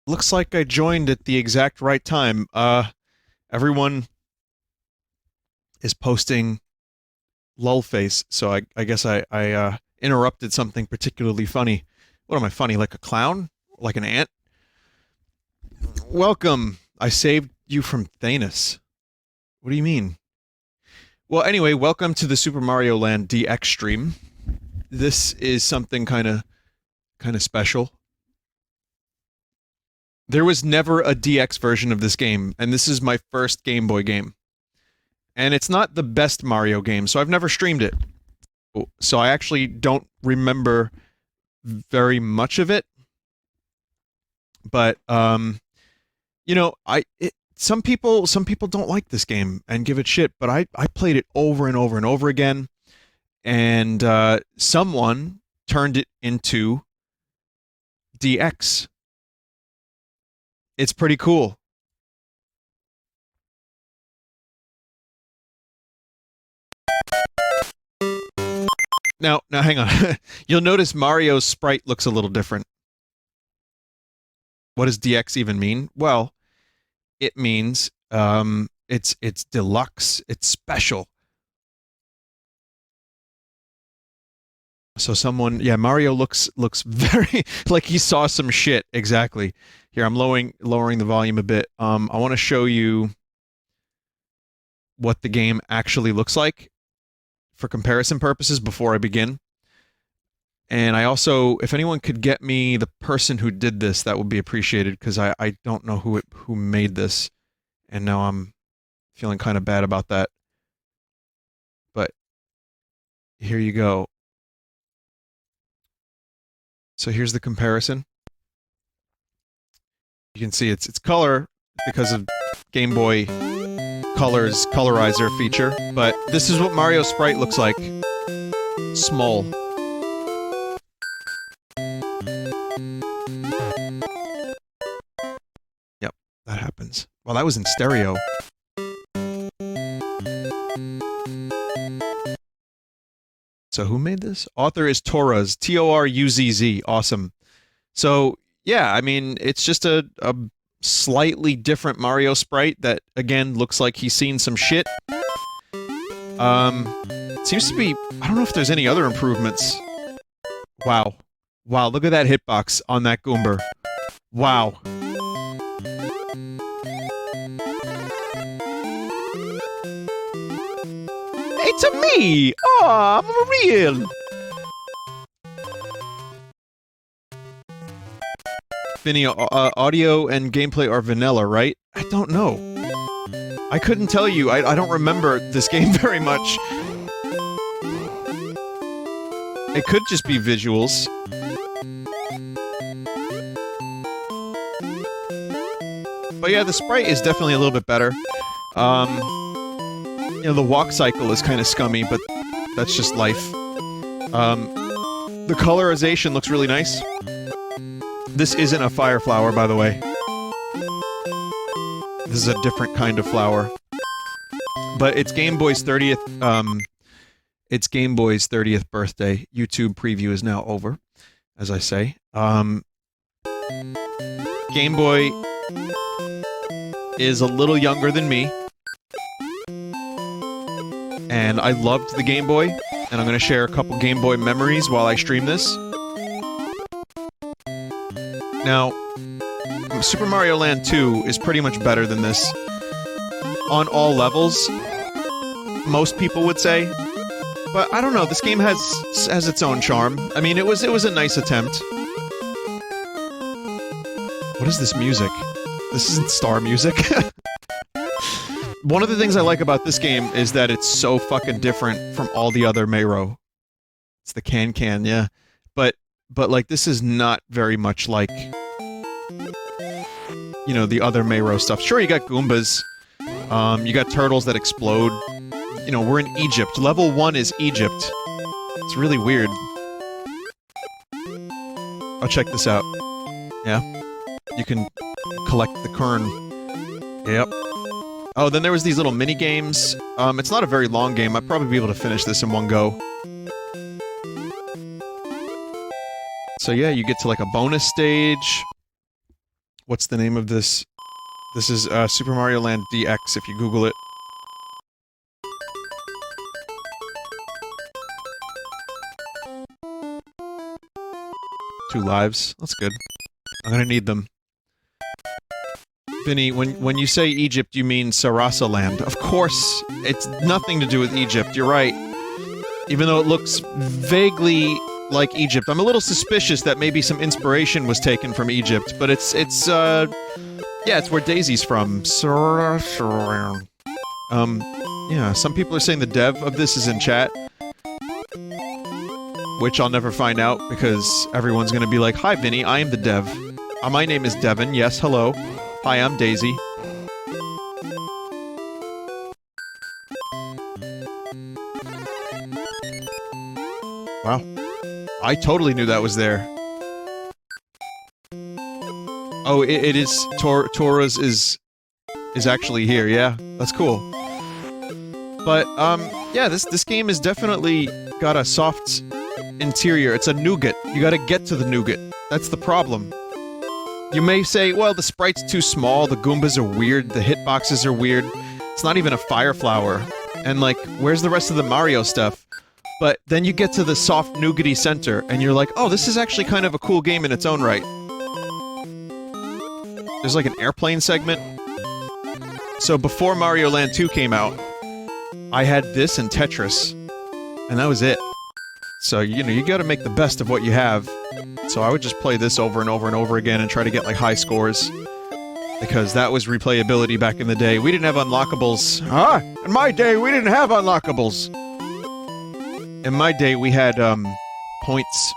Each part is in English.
Looks like I joined at the exact right time. Everyone is posting lull face, so I guess I interrupted something particularly funny. What am I funny? Like a clown? Like an ant? Welcome. I saved you from Thanos. What do you mean? Well, anyway, welcome to the Super Mario Land DX stream. This is something kind of special. There was never a DX version of this game, and this is my first Game Boy game. And it's not the best Mario game, so I've never streamed it. So I actually don't remember very much of it. But you know, some people don't like this game and give it shit, but I played it over and over and over again, and someone turned it into DX. It's pretty cool. Now hang on. You'll notice Mario's sprite looks a little different. What does DX even mean? Well, it means it's deluxe, it's special. So yeah, Mario looks very like he saw some shit. Exactly. Here, I'm lowering the volume a bit. I want to show you what the game actually looks like for comparison purposes before I begin. And I also, if anyone could get me the person who did this, that would be appreciated, because I don't know who made this, and now I'm feeling kind of bad about that. But here you go. So here's the comparison. You can see it's color because of Game Boy Color's colorizer feature, but this is what Mario sprite looks like. Small. Yep, that happens. Well, that was in stereo. So who made this? Author is Toruz, Toruzz. Awesome. So yeah, I mean, it's just a slightly different Mario sprite that, again, looks like he's seen some shit. Seems to be, I don't know if there's any other improvements. Wow. Wow, look at that hitbox on that Goomba. Wow. It's me! Oh, I'm real! Vinny, audio and gameplay are vanilla, right? I don't know. I couldn't tell you. I don't remember this game very much. It could just be visuals. But yeah, the sprite is definitely a little bit better. You know, the walk cycle is kind of scummy, but that's just life. The colorization looks really nice. This isn't a fire flower, by the way. This is a different kind of flower. But it's Game Boy's 30th, it's Game Boy's 30th birthday. YouTube preview is now over, as I say. Game Boy is a little younger than me. And I loved the Game Boy, and I'm going to share a couple Game Boy memories while I stream this. Now, Super Mario Land 2 is pretty much better than this on all levels, most people would say. But I don't know, this game has its own charm. I mean, it was a nice attempt. What is this music? This isn't star music. One of the things I like about this game is that it's so fucking different from all the other Mayro. It's the can, yeah. But like, this is not very much like, you know, the other Mayro stuff. Sure, you got Goombas. You got turtles that explode. You know, we're in Egypt. Level 1 is Egypt. It's really weird. Oh, check this out. Yeah. You can collect the kern. Yep. Oh, then there was these little mini games. It's not a very long game. I'd probably be able to finish this in one go. So yeah, you get to like a bonus stage What's the name of this? This is Super Mario Land DX if you Google it. Two lives. That's good. I'm gonna need them. Vinny, when you say Egypt, you mean Sarasa Land. Of course, it's nothing to do with Egypt, you're right. Even though it looks vaguely like Egypt. I'm a little suspicious that maybe some inspiration was taken from Egypt, but it's yeah, it's where Daisy's from. Yeah, some people are saying the dev of this is in chat. Which I'll never find out, because everyone's gonna be like, "Hi, Vinny, I am the dev. My name is Devin, yes, hello. Hi, I'm Daisy." Wow. I totally knew that was there. Oh, it is... Tora's is actually here, yeah. That's cool. But, yeah, this game has definitely got a soft interior. It's a nougat. You gotta get to the nougat. That's the problem. You may say, well, the sprite's too small, the Goombas are weird, the hitboxes are weird, it's not even a fire flower, and like, where's the rest of the Mario stuff? But then you get to the soft nougaty center, and you're like, oh, this is actually kind of a cool game in its own right. There's like an airplane segment. So before Mario Land 2 came out, I had this and Tetris, and that was it. So, you know, you gotta make the best of what you have. So I would just play this over and over and over again and try to get, like, high scores. Because that was replayability back in the day. We didn't have unlockables. Ah! In my day, we didn't have unlockables! In my day, we had, points.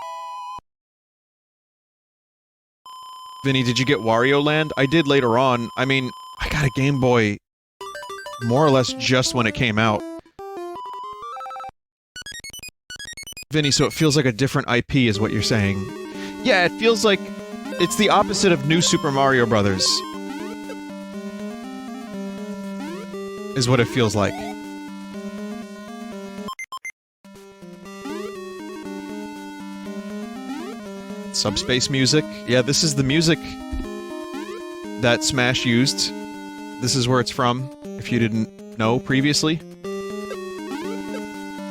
Vinny, did you get Wario Land? I did later on. I mean, I got a Game Boy more or less just when it came out. Vinny, so it feels like a different IP is what you're saying. Yeah, it feels like it's the opposite of New Super Mario Brothers. Is what it feels like. Subspace music. Yeah, this is the music that Smash used. This is where it's from, if you didn't know previously.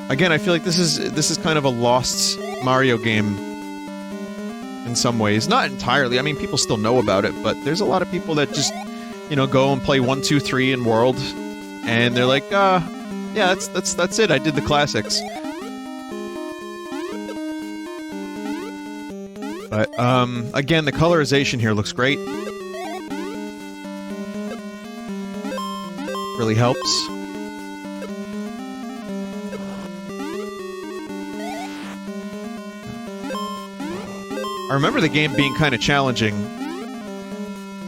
Again, I feel like this is kind of a lost Mario game in some ways. Not entirely. I mean, people still know about it, but there's a lot of people that just, you know, go and play 1, 2, 3 in World, and they're like, yeah, that's it. I did the classics. But again, the colorization here looks great. Really helps. I remember the game being kind of challenging.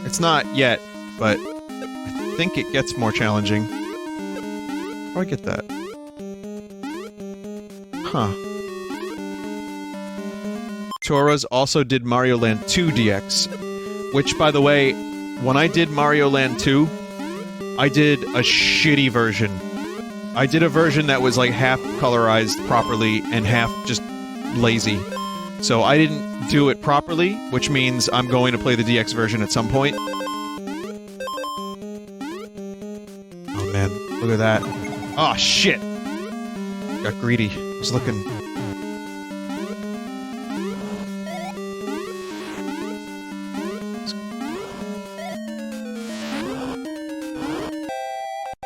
It's not yet, but I think it gets more challenging. How do I get that? Huh. Tora's also did Mario Land 2 DX, which, by the way, when I did Mario Land 2, I did a shitty version. I did a version that was like half colorized properly and half just lazy. So I didn't do it properly, which means I'm going to play the DX version at some point. Oh man, look at that. Oh shit! Got greedy. I was looking...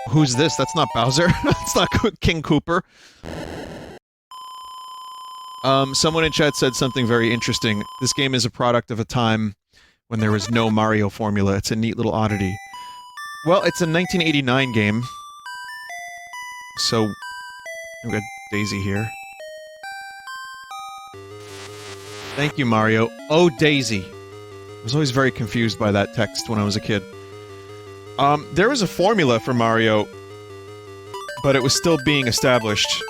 Who's this? That's not Bowser. That's not King Kooper. Someone in chat said something very interesting. This game is a product of a time when there was no Mario formula. It's a neat little oddity. Well, it's a 1989 game. So, we've got Daisy here. Thank you, Mario. Oh, Daisy. I was always very confused by that text when I was a kid. There was a formula for Mario, but it was still being established.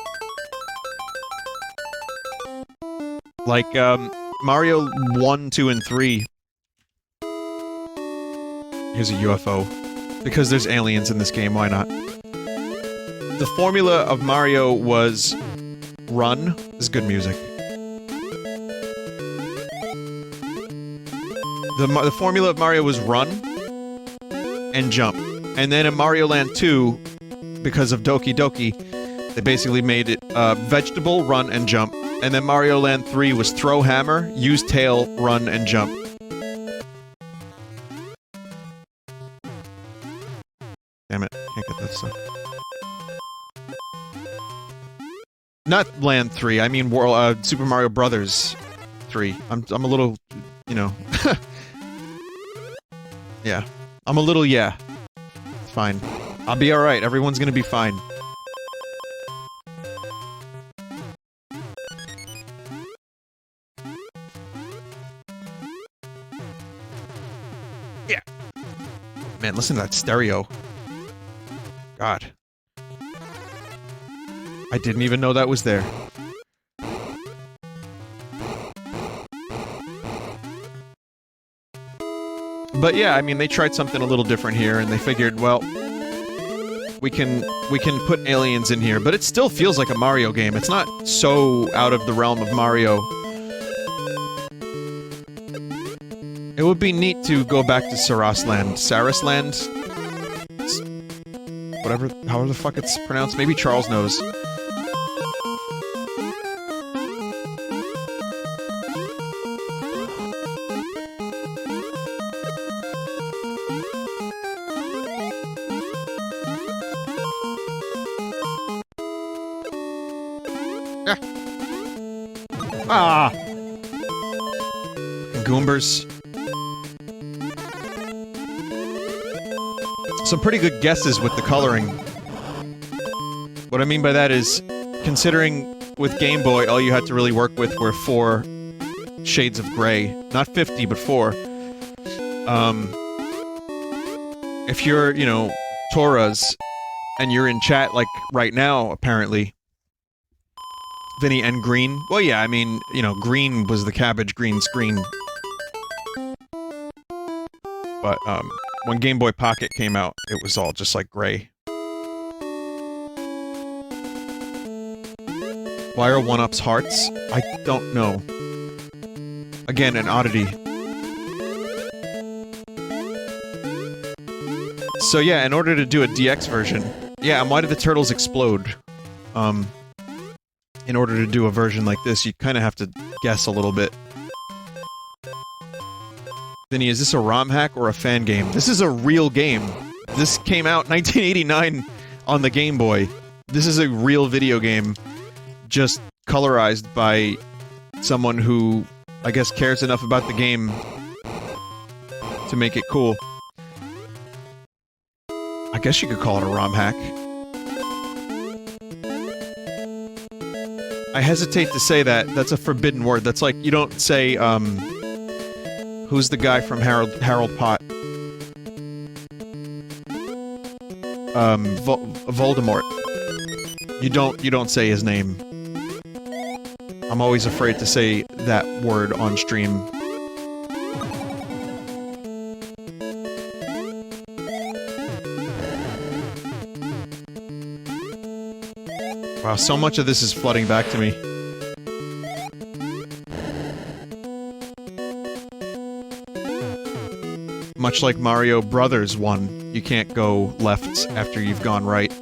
Like, Mario 1, 2, and 3. Here's a UFO. Because there's aliens in this game, why not? The formula of Mario was... Run. This is good music. The formula of Mario was run and jump. And then in Mario Land 2, because of Doki Doki, they basically made it vegetable, run, and jump. And then Mario Land 3 was throw hammer, use tail, run, and jump. Damn it, can't get that stuff. Not Land 3, I mean Super Mario Brothers 3. I'm a little, you know... yeah. I'm a little, yeah. It's fine. I'll be alright, everyone's gonna be fine. Yeah. Man, listen to that stereo. God. I didn't even know that was there. But yeah, I mean, they tried something a little different here, and they figured, well, we can put aliens in here, but it still feels like a Mario game. It's not so out of the realm of Mario. It would be neat to go back to Sarasland. Sarasland? Whatever, however the fuck it's pronounced. Maybe Charles knows. Ah! Goombers. Some pretty good guesses with the coloring. What I mean by that is, considering with Game Boy, all you had to really work with were 4 shades of gray. Not 50, but 4. If you're, you know, Torres, and you're in chat, like, right now, apparently, Vinny and Green. Well, yeah, I mean, you know, green was the cabbage green screen. But, when Game Boy Pocket came out, it was all just like gray. Why are 1-ups hearts? I don't know. Again, an oddity. So yeah, in order to do a DX version... Yeah, and why did the turtles explode? In order to do a version like this, you kind of have to guess a little bit. Vinny, is this a ROM hack or a fan game? This is a real game. This came out 1989 on the Game Boy. This is a real video game, just colorized by someone who, I guess, cares enough about the game to make it cool. I guess you could call it a ROM hack. I hesitate to say that. That's a forbidden word. That's like, you don't say, who's the guy from Harold Pot? Voldemort. You don't say his name. I'm always afraid to say that word on stream. Wow, so much of this is flooding back to me. Much like Mario Brothers 1, you can't go left after you've gone right.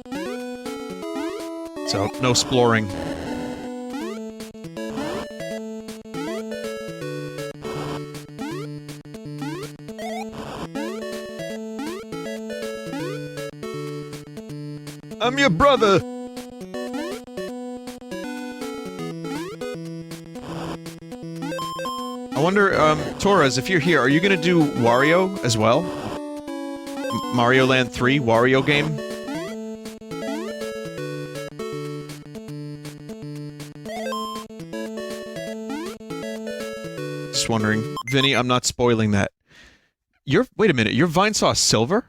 So, no exploring. I'm your brother! I wonder, Torres, if you're here, are you gonna do Wario as well? Mario Land 3, Wario game? Just wondering. Vinny, I'm not spoiling that. Wait a minute, you're Vinesauce Silver?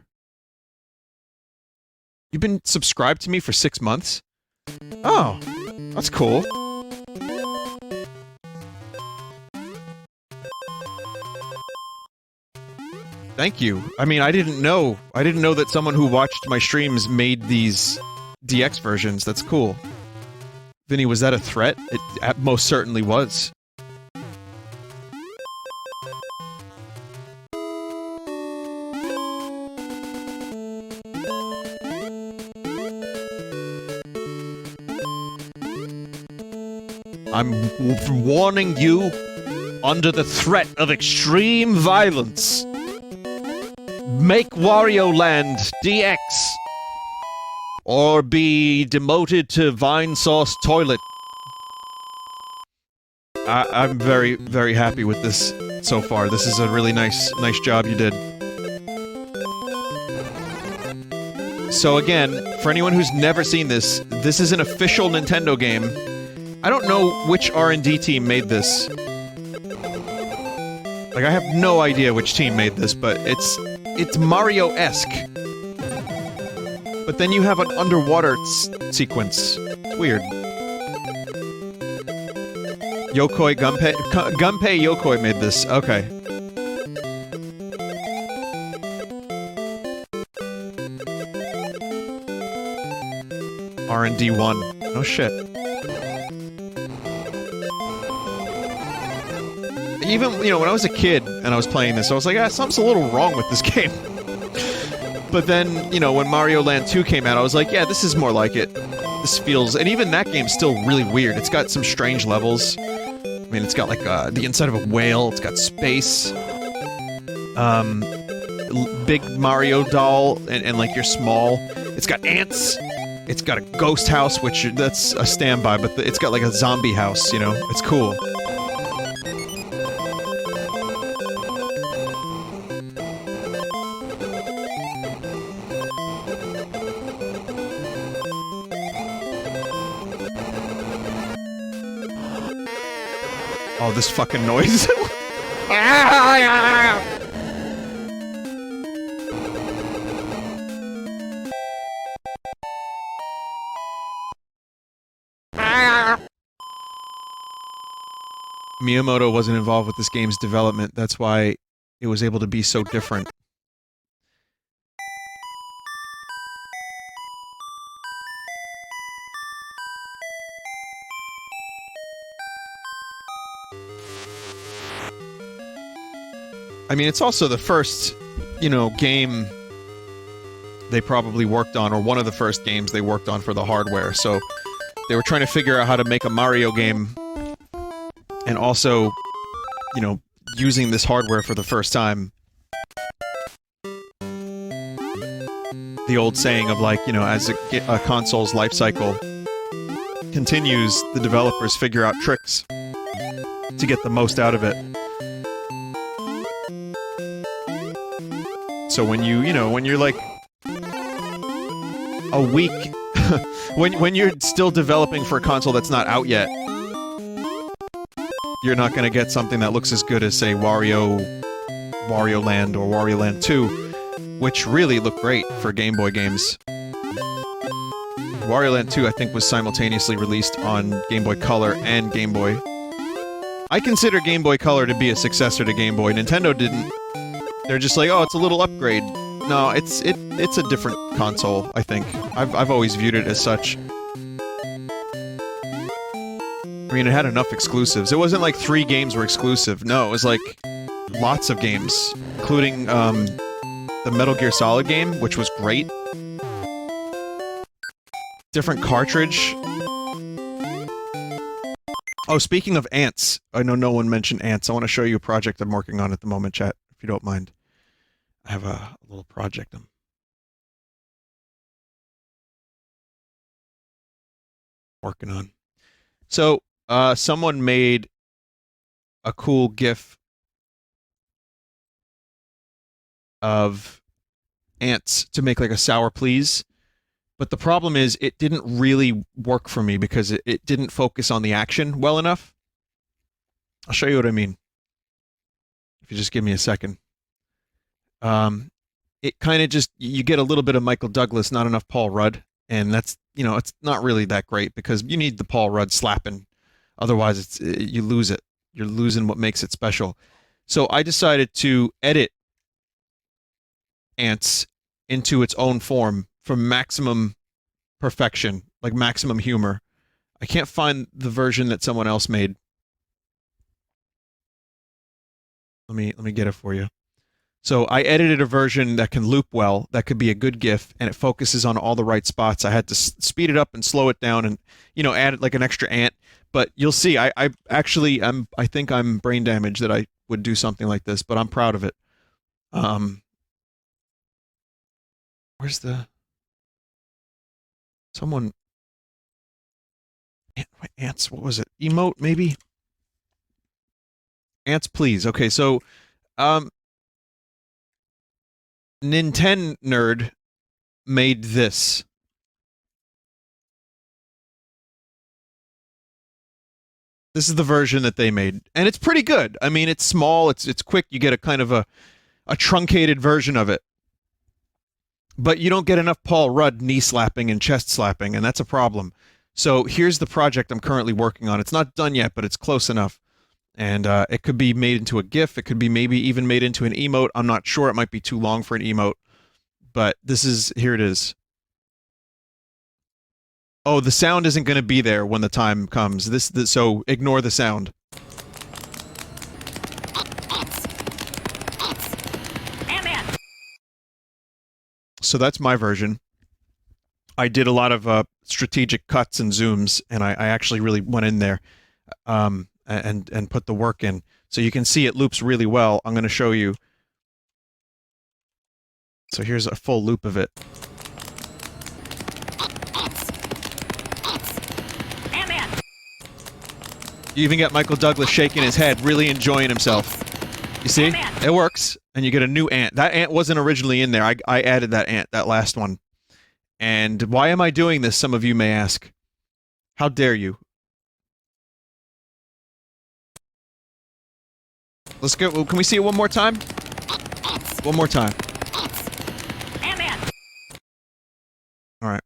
You've been subscribed to me for 6 months? Oh, that's cool. Thank you. I mean, I didn't know that someone who watched my streams made these DX versions. That's cool. Vinny, was that a threat? It most certainly was. I'm warning you under the threat of extreme violence. Make Wario Land DX or be demoted to Vinesauce toilet. I'm very, very happy with this so far. This is a really nice job you did. So again, for anyone who's never seen this, this is an official Nintendo game. I don't know which R&D team made this. Like, I have no idea which team made this, but it's Mario-esque. But then you have an underwater sequence. It's weird. Yokoi Gunpei Yokoi made this. Okay. R&D 1. No shit. Even, you know, when I was a kid and I was playing this, I was like, something's a little wrong with this game. But then, you know, when Mario Land 2 came out, I was like, yeah, this is more like it. This feels... And even that game's still really weird. It's got some strange levels. I mean, it's got, like, the inside of a whale. It's got space. Big Mario doll, and like, you're small. It's got ants. It's got a ghost house, which, that's a standby, but it's got, like, a zombie house, you know? It's cool. Oh, this fucking noise. Miyamoto wasn't involved with this game's development. That's why it was able to be so different. I mean, it's also the first, you know, game they probably worked on, or one of the first games they worked on for the hardware, so they were trying to figure out how to make a Mario game, and also, you know, using this hardware for the first time. The old saying of, like, you know, as a console's life cycle continues, the developers figure out tricks to get the most out of it. So when you know, when you're like a week, when you're still developing for a console that's not out yet, you're not gonna get something that looks as good as, say, Wario Land or Wario Land 2, which really look great for Game Boy games. Wario Land 2, I think, was simultaneously released on Game Boy Color and Game Boy. I consider Game Boy Color to be a successor to Game Boy. Nintendo didn't. They're just like, oh, it's a little upgrade. No, it's a different console, I think. I've always viewed it as such. I mean, it had enough exclusives. It wasn't like 3 games were exclusive. No, it was like lots of games, including the Metal Gear Solid game, which was great. Different cartridge. Oh, speaking of ants, I know no one mentioned ants. I want to show you a project I'm working on at the moment, chat, if you don't mind. I have a little project I'm working on. So, someone made a cool GIF of ants to make like a sour please, but the problem is it didn't really work for me because it didn't focus on the action well enough. I'll show you what I mean. If you just give me a second. It kind of just, you get a little bit of Michael Douglas, not enough Paul Rudd, and that's, you know, it's not really that great because you need the Paul Rudd slapping. Otherwise, you lose it. You're losing what makes it special. So I decided to edit ants into its own form for maximum perfection, like maximum humor. I can't find the version that someone else made. Let me get it for you. So I edited a version that can loop well, that could be a good GIF, and it focuses on all the right spots. I had to speed it up and slow it down, and add like an extra ant. But you'll see, I actually I think I'm brain damaged that I would do something like this, but I'm proud of it. Um, where's the someone ants? What was it? Emote maybe? Ants, please. Okay, so um, Nintendo Nerd made this. This is the version that they made, and it's pretty good. I mean, it's small, it's quick. You get a kind of a truncated version of it, but you don't get enough Paul Rudd knee slapping and chest slapping, and that's a problem. So here's the project I'm currently working on. It's not done yet, but it's close enough, and it could be made into a GIF. It could be maybe even made into an emote. I'm not sure. It might be too long for an emote, but here it is. Oh, the sound isn't going to be there when the time comes. So ignore the sound. So that's my version. I did a lot of strategic cuts and zooms, and I actually really went in there and put the work in. So you can see it loops really well. I'm going to show you. So here's a full loop of it. You even get Michael Douglas shaking his head, really enjoying himself. You see? It works, and you get a new ant. That ant wasn't originally in there. I added that ant, that last one. And why am I doing this, some of you may ask. How dare you? Let's go. Can we see it one more time? One more time. Alright.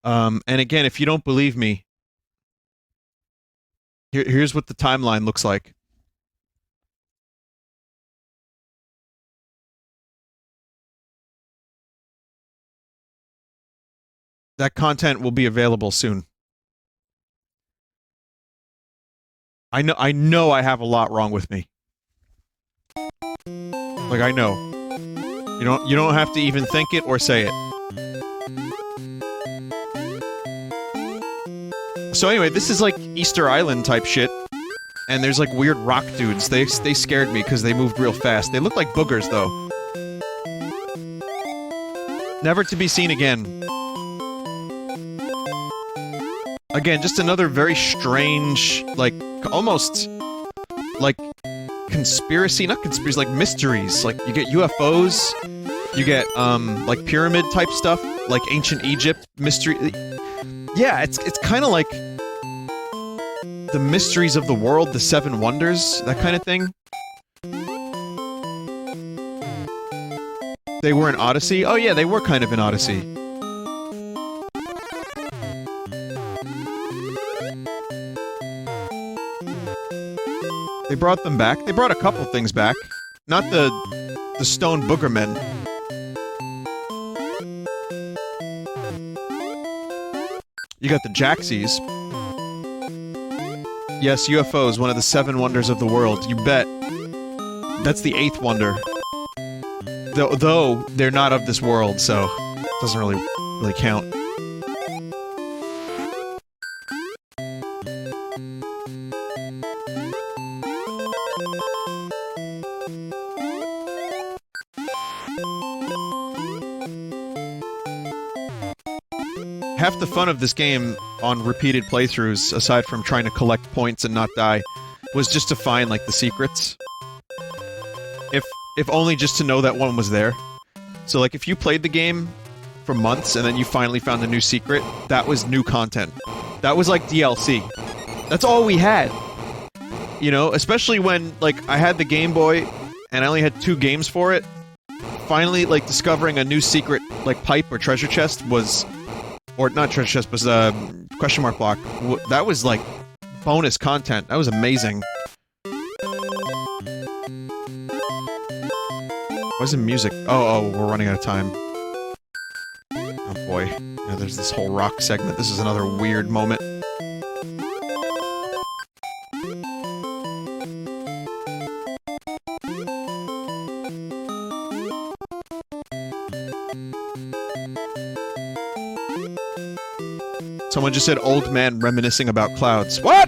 And again, if you don't believe me, here's what the timeline looks like. That content will be available soon. I know I have a lot wrong with me. Like, I know. You don't have to even think it or say it. So anyway, this is like Easter Island type shit. And there's like weird rock dudes. They scared me because they moved real fast. They look like boogers though. Never to be seen again. Again, just another very strange, like, almost, like, conspiracy, not conspiracy, like mysteries. Like, you get UFOs, you get, like, pyramid-type stuff, like ancient Egypt mystery. Yeah, it's kind of like the mysteries of the world, the Seven Wonders, that kind of thing. They were in Odyssey? Oh yeah, they were kind of in Odyssey. They brought them back. They brought a couple things back. Not the stone boogermen. You got the Jaxies. Yes, UFOs, one of the seven wonders of the world. You bet. That's the eighth wonder. Though they're not of this world, so it doesn't really count. Half the fun of this game on repeated playthroughs, aside from trying to collect points and not die, was just to find, like, the secrets. If only just to know that one was there. So, like, if you played the game for months and then you finally found a new secret, that was new content. That was like DLC. That's all we had. You know, especially when, like, I had the Game Boy and I only had 2 games for it. Finally, like, discovering a new secret, like, pipe or treasure chest was... Or not treasure chest, but question mark block. That was, like, bonus content. That was amazing. Where's the music? Oh, we're running out of time. Oh boy. Yeah, there's this whole rock segment. This is another weird moment. Someone just said old man reminiscing about clouds. What?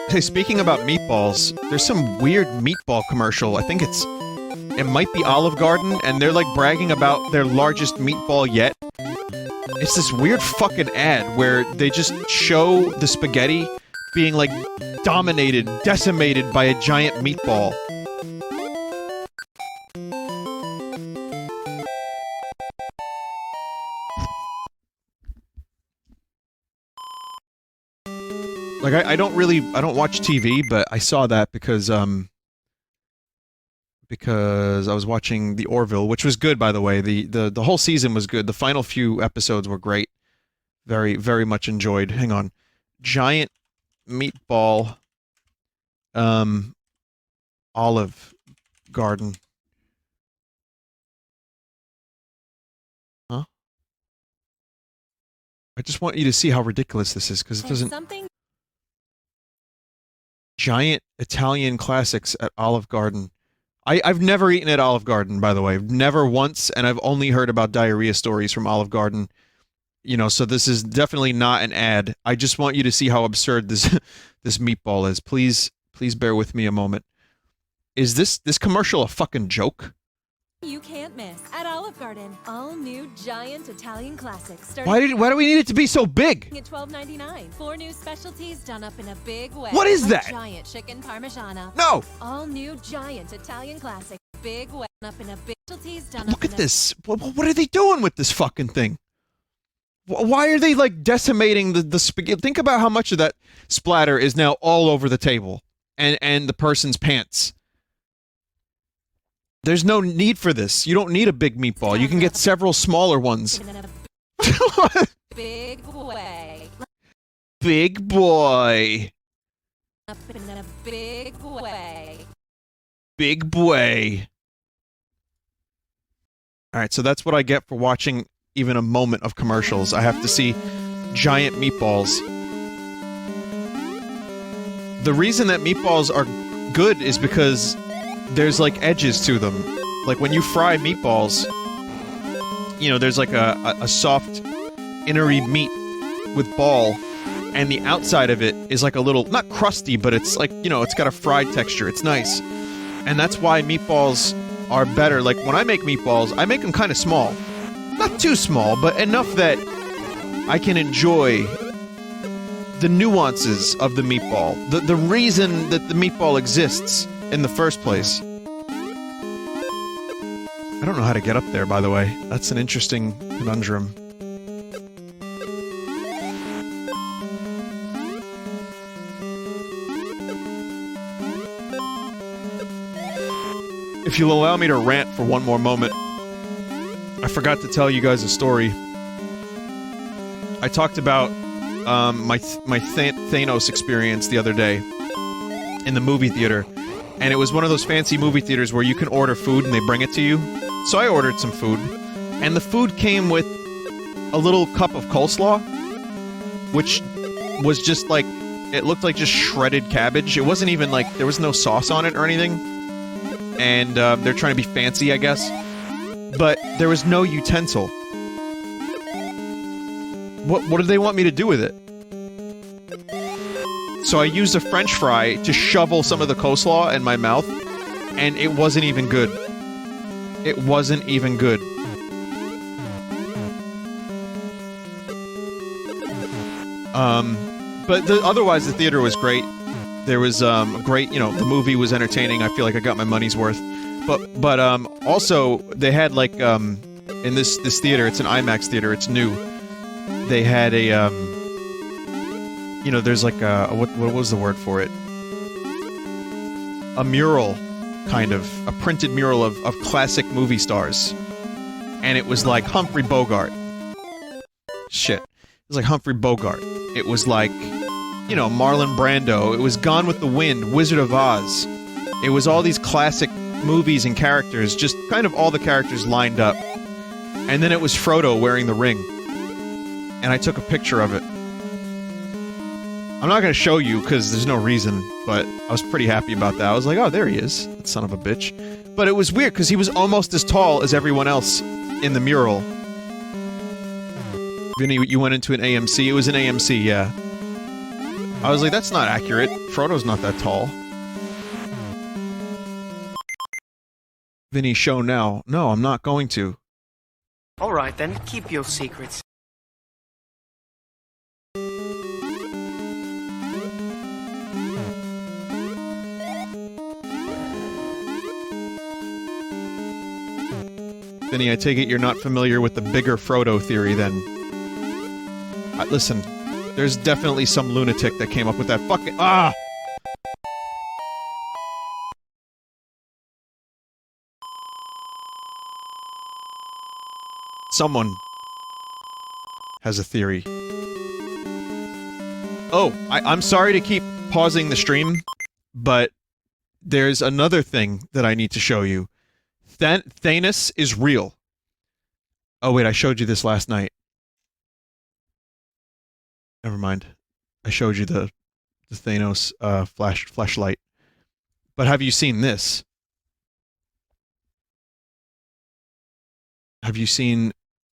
Hey, speaking about meatballs, there's some weird meatball commercial. I think it might be Olive Garden, and they're like bragging about their largest meatball yet. It's this weird fucking ad where they just show the spaghetti being like dominated, decimated by a giant meatball. Like, I don't watch TV, but I saw that because I was watching The Orville, which was good, by the way. The whole season was good. The final few episodes were great. Very, very much enjoyed. Hang on. Giant meatball, Olive Garden. Huh? I just want you to see how ridiculous this is, because it doesn't... Giant Italian classics at Olive Garden. I've never eaten at Olive Garden, by the way. Never once, and I've only heard about diarrhea stories from Olive Garden. You know, so this is definitely not an ad. I just want you to see how absurd this this meatball is. Please bear with me a moment. Is this commercial a fucking joke? You can't miss at Olive Garden. All new giant Italian classics. Why do we need it to be so big? At $12.99. 4 new specialties done up in a big way. What is that? Giant chicken parmigiana. No. All new giant Italian classics. Big way up in a big specialties done Look up at this. What are they doing with this fucking thing? Why are they like decimating the spaghetti? Think about how much of that splatter is now all over the table and the person's pants. There's no need for this. You don't need a big meatball. You can get several smaller ones. Big way. Big boy. Up in a big way. Big boy. Alright, so that's what I get for watching even a moment of commercials. I have to see giant meatballs. The reason that meatballs are good is because there's like edges to them. Like when you fry meatballs, you know, there's like a soft innery meat with ball, and the outside of it is like a little, not crusty, but it's like, you know, it's got a fried texture. It's nice. And that's why meatballs are better. Like when I make meatballs, I make them kind of small. Not too small, but enough that I can enjoy the nuances of the meatball. The reason that the meatball exists in the first place. I don't know how to get up there, by the way. That's an interesting conundrum. If you'll allow me to rant for one more moment, I forgot to tell you guys a story. I talked about my Thanos experience the other day in the movie theater. And it was one of those fancy movie theaters where you can order food and they bring it to you. So I ordered some food. And the food came with a little cup of coleslaw, which was just like, it looked like just shredded cabbage. It wasn't even like, there was no sauce on it or anything. And they're trying to be fancy, I guess. But there was no utensil. What did they want me to do with it? So I used a French fry to shovel some of the coleslaw in my mouth, and it wasn't even good. It wasn't even good. But otherwise the theater was great. There was great, you know, the movie was entertaining. I feel like I got my money's worth. But also they had like in this theater, it's an IMAX theater, it's new. They had a you know, there's like a, what was the word for it? A mural, kind of. A printed mural of classic movie stars. And it was like Humphrey Bogart. Shit. It was like Humphrey Bogart. It was like, you know, Marlon Brando. It was Gone with the Wind, Wizard of Oz. It was all these classic movies and characters, just kind of all the characters lined up. And then it was Frodo wearing the ring. And I took a picture of it. I'm not going to show you because there's no reason, but I was pretty happy about that. I was like, oh, there he is. That son of a bitch. But it was weird because he was almost as tall as everyone else in the mural. Vinny, you went into an AMC? It was an AMC, yeah. I was like, that's not accurate. Frodo's not that tall. Vinny, show now. No, I'm not going to. Alright then, keep your secrets. Vinny, I take it you're not familiar with the bigger Frodo theory, then. Listen, there's definitely some lunatic that came up with that fucking— Ah! Someone has a theory. Oh, I'm sorry to keep pausing the stream, but there's another thing that I need to show you. Thanos is real. Oh wait, I showed you this last night. Never mind. I showed you the Thanos flashlight. But have you seen this? Have you seen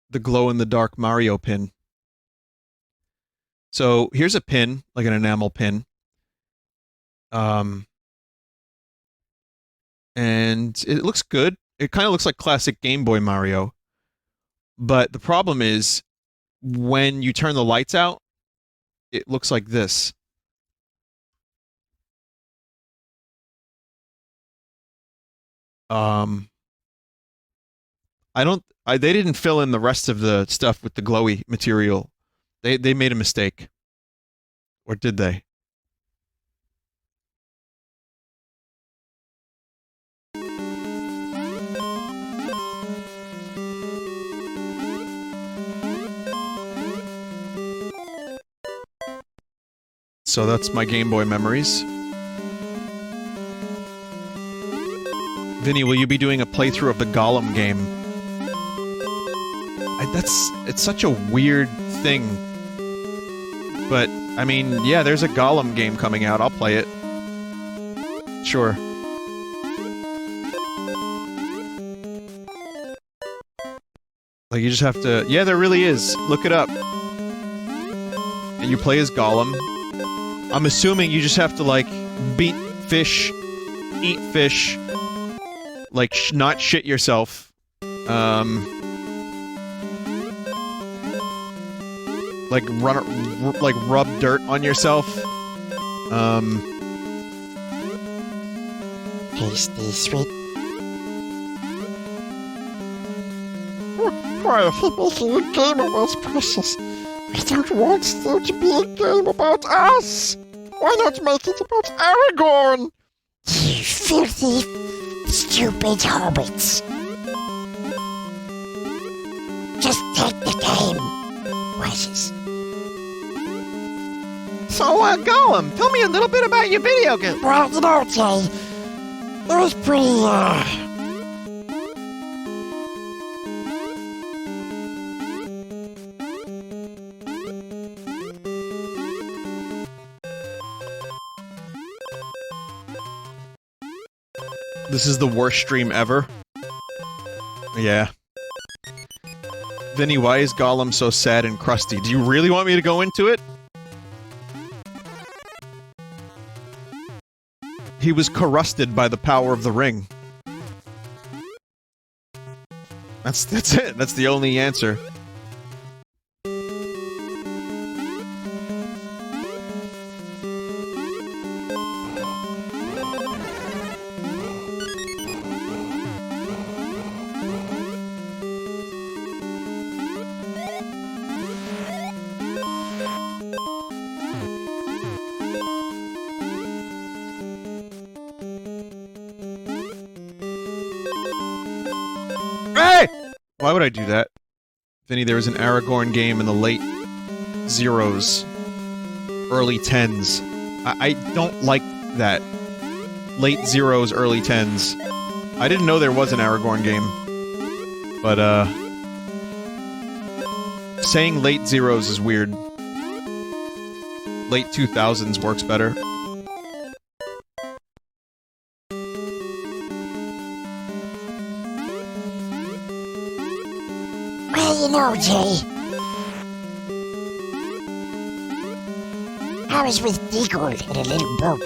the glow-in-the-dark Mario pin? So here's a pin, like an enamel pin. And it looks good. It kind of looks like classic Game Boy Mario. But the problem is, when you turn the lights out, it looks like this. They didn't fill in the rest of the stuff with the glowy material. They made a mistake. Or did they? So that's my Game Boy memories. Vinny, will you be doing a playthrough of the Gollum game? It's such a weird thing. But, I mean, yeah, there's a Gollum game coming out. I'll play it. Sure. Like, you just have to— yeah, there really is. Look it up. And you play as Gollum. I'm assuming you just have to, like, beat fish, eat fish, like, not shit yourself. Like, rub dirt on yourself. Tasty, sweet. Why are you making a game about precious? We don't want there to be a game about us! Why not make it about Aragorn? You filthy, stupid hobbits. Just take the game, Wishes. So, Gollum, tell me a little bit about your video game. Well, you know, Jay, it was pretty, This is the worst stream ever. Yeah. Vinny, why is Gollum so sad and crusty? Do you really want me to go into it? He was corrusted by the power of the ring. That's it. That's the only answer. Why would I do that? Vinny, there was an Aragorn game in the late zeros, early tens. I don't like that. Late zeros, early tens. I didn't know there was an Aragorn game. But, saying late zeros is weird. Late 2000s works better. well, you know, Jay, I was with Deagle in a little boat.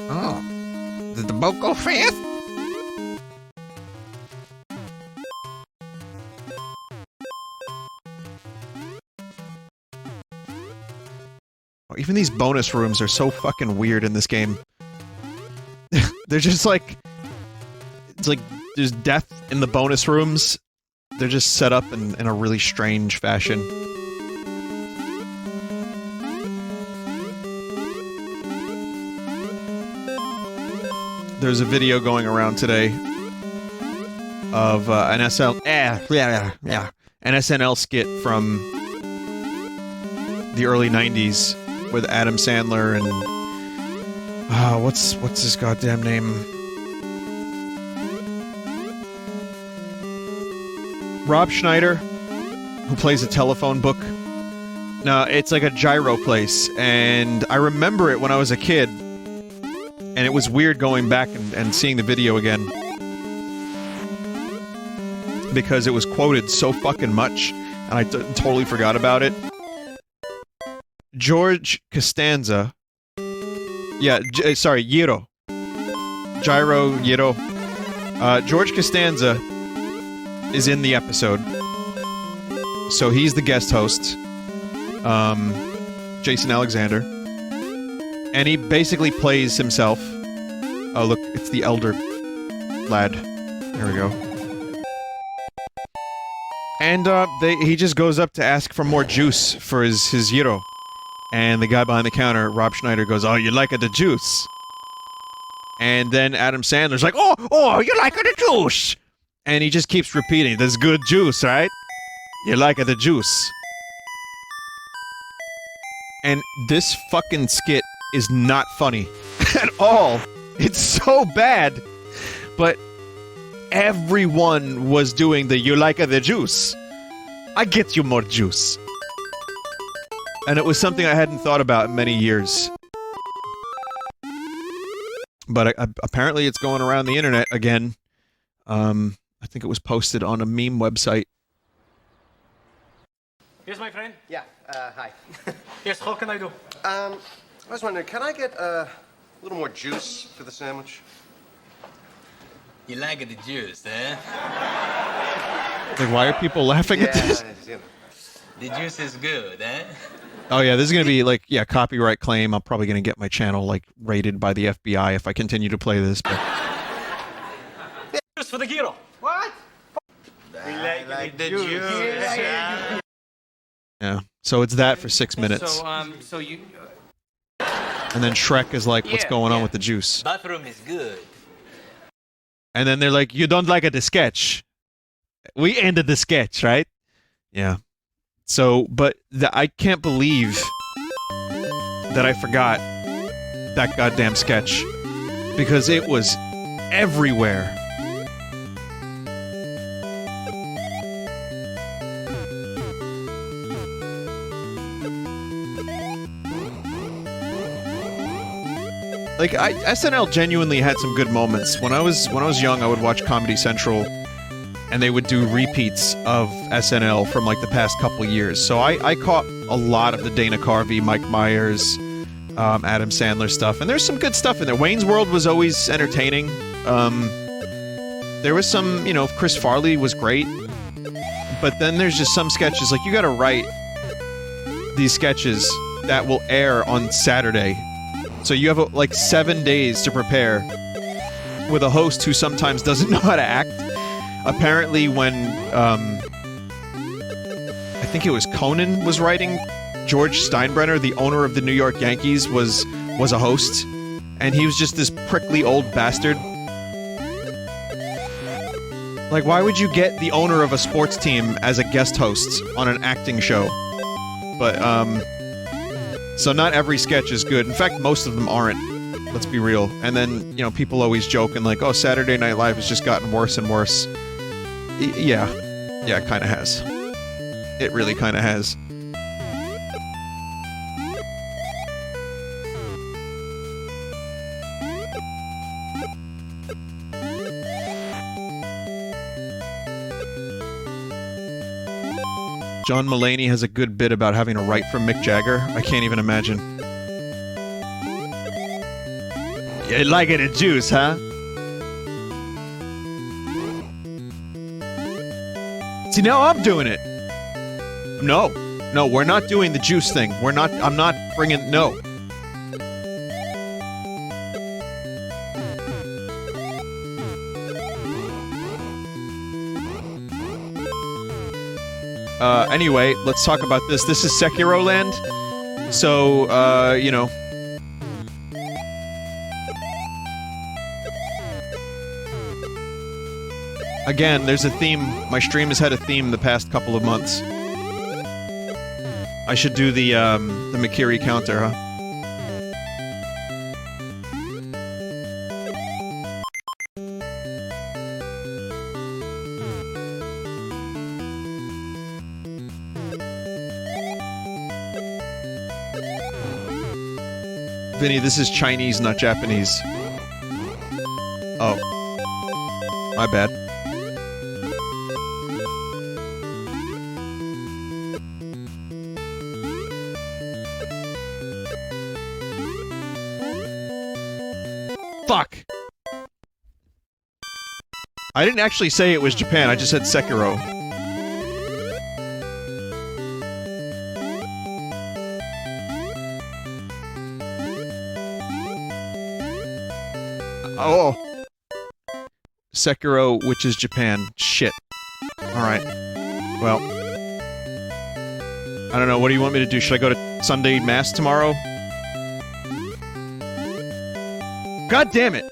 Oh. Did the boat go fast? Even these bonus rooms are so fucking weird in this game. They're just like... It's like there's death in the bonus rooms. They're just set up in a really strange fashion. There's a video going around today of an SNL skit from the early 90s with Adam Sandler and what's his goddamn name? Rob Schneider, who plays a telephone book. No, it's like a gyro place, and I remember it when I was a kid, and it was weird going back and seeing the video again. Because it was quoted so fucking much, and I totally forgot about it. George Costanza. Yeah, sorry, Gyro. Gyro, Gyro. George Costanza is in the episode. So he's the guest host. Jason Alexander. And he basically plays himself. Oh, look, it's the elder lad. There we go. And he just goes up to ask for more juice for his gyro. And the guy behind the counter, Rob Schneider, goes, "Oh, you like the juice?" And then Adam Sandler's like, "Oh, you like the juice?" And he just keeps repeating, "This good juice, right? You like the juice." And this fucking skit is not funny at all. It's so bad. But everyone was doing the "you like the juice." I get you more juice. And it was something I hadn't thought about in many years. But apparently it's going around the internet again. I think it was posted on a meme website. Yes, my friend. Yeah, hi. Yes, how can I do? I was wondering, can I get a little more juice for the sandwich? You like the juice, eh? Like, why are people laughing at this? You know. The juice is good, eh? Oh yeah, this is gonna be like, yeah, copyright claim. I'm probably gonna get my channel, like, raided by the FBI if I continue to play this, but... Juice for the gyro. What? I like the juice. Yeah. So it's that for 6 minutes. So you... And then Shrek is like, "What's going on with the juice?" Bathroom is good. And then they're like, "You don't like the sketch. We ended the sketch, right?" Yeah. So, but I can't believe that I forgot that goddamn sketch. Because it was everywhere. Like, SNL genuinely had some good moments. When I was young, I would watch Comedy Central, and they would do repeats of SNL from, like, the past couple years. So I caught a lot of the Dana Carvey, Mike Myers, Adam Sandler stuff, and there's some good stuff in there. Wayne's World was always entertaining. There was some, you know, Chris Farley was great, but then there's just some sketches, like, you gotta write these sketches that will air on Saturday. So you have, like, 7 days to prepare with a host who sometimes doesn't know how to act. Apparently when, I think it was Conan was writing, George Steinbrenner, the owner of the New York Yankees, was a host. And he was just this prickly old bastard. Like, why would you get the owner of a sports team as a guest host on an acting show? But, so not every sketch is good. In fact, most of them aren't. Let's be real. And then, you know, people always joke and like, "Oh, Saturday Night Live has just gotten worse and worse." Yeah. Yeah, it kind of has. It really kind of has. John Mulaney has a good bit about having a right from Mick Jagger. I can't even imagine. You like it in juice, huh? See, now I'm doing it. No, we're not doing the juice thing. I'm not bringing, no. Anyway, let's talk about this. This is Sekiro Land. So, you know. Again, there's a theme. My stream has had a theme the past couple of months. I should do the Makiri counter, huh? Vinny, this is Chinese, not Japanese. Oh. My bad. Fuck! I didn't actually say it was Japan, I just said Sekiro. Oh! Sekiro, which is Japan. Shit. Alright. Well. I don't know, what do you want me to do? Should I go to Sunday Mass tomorrow? God damn it!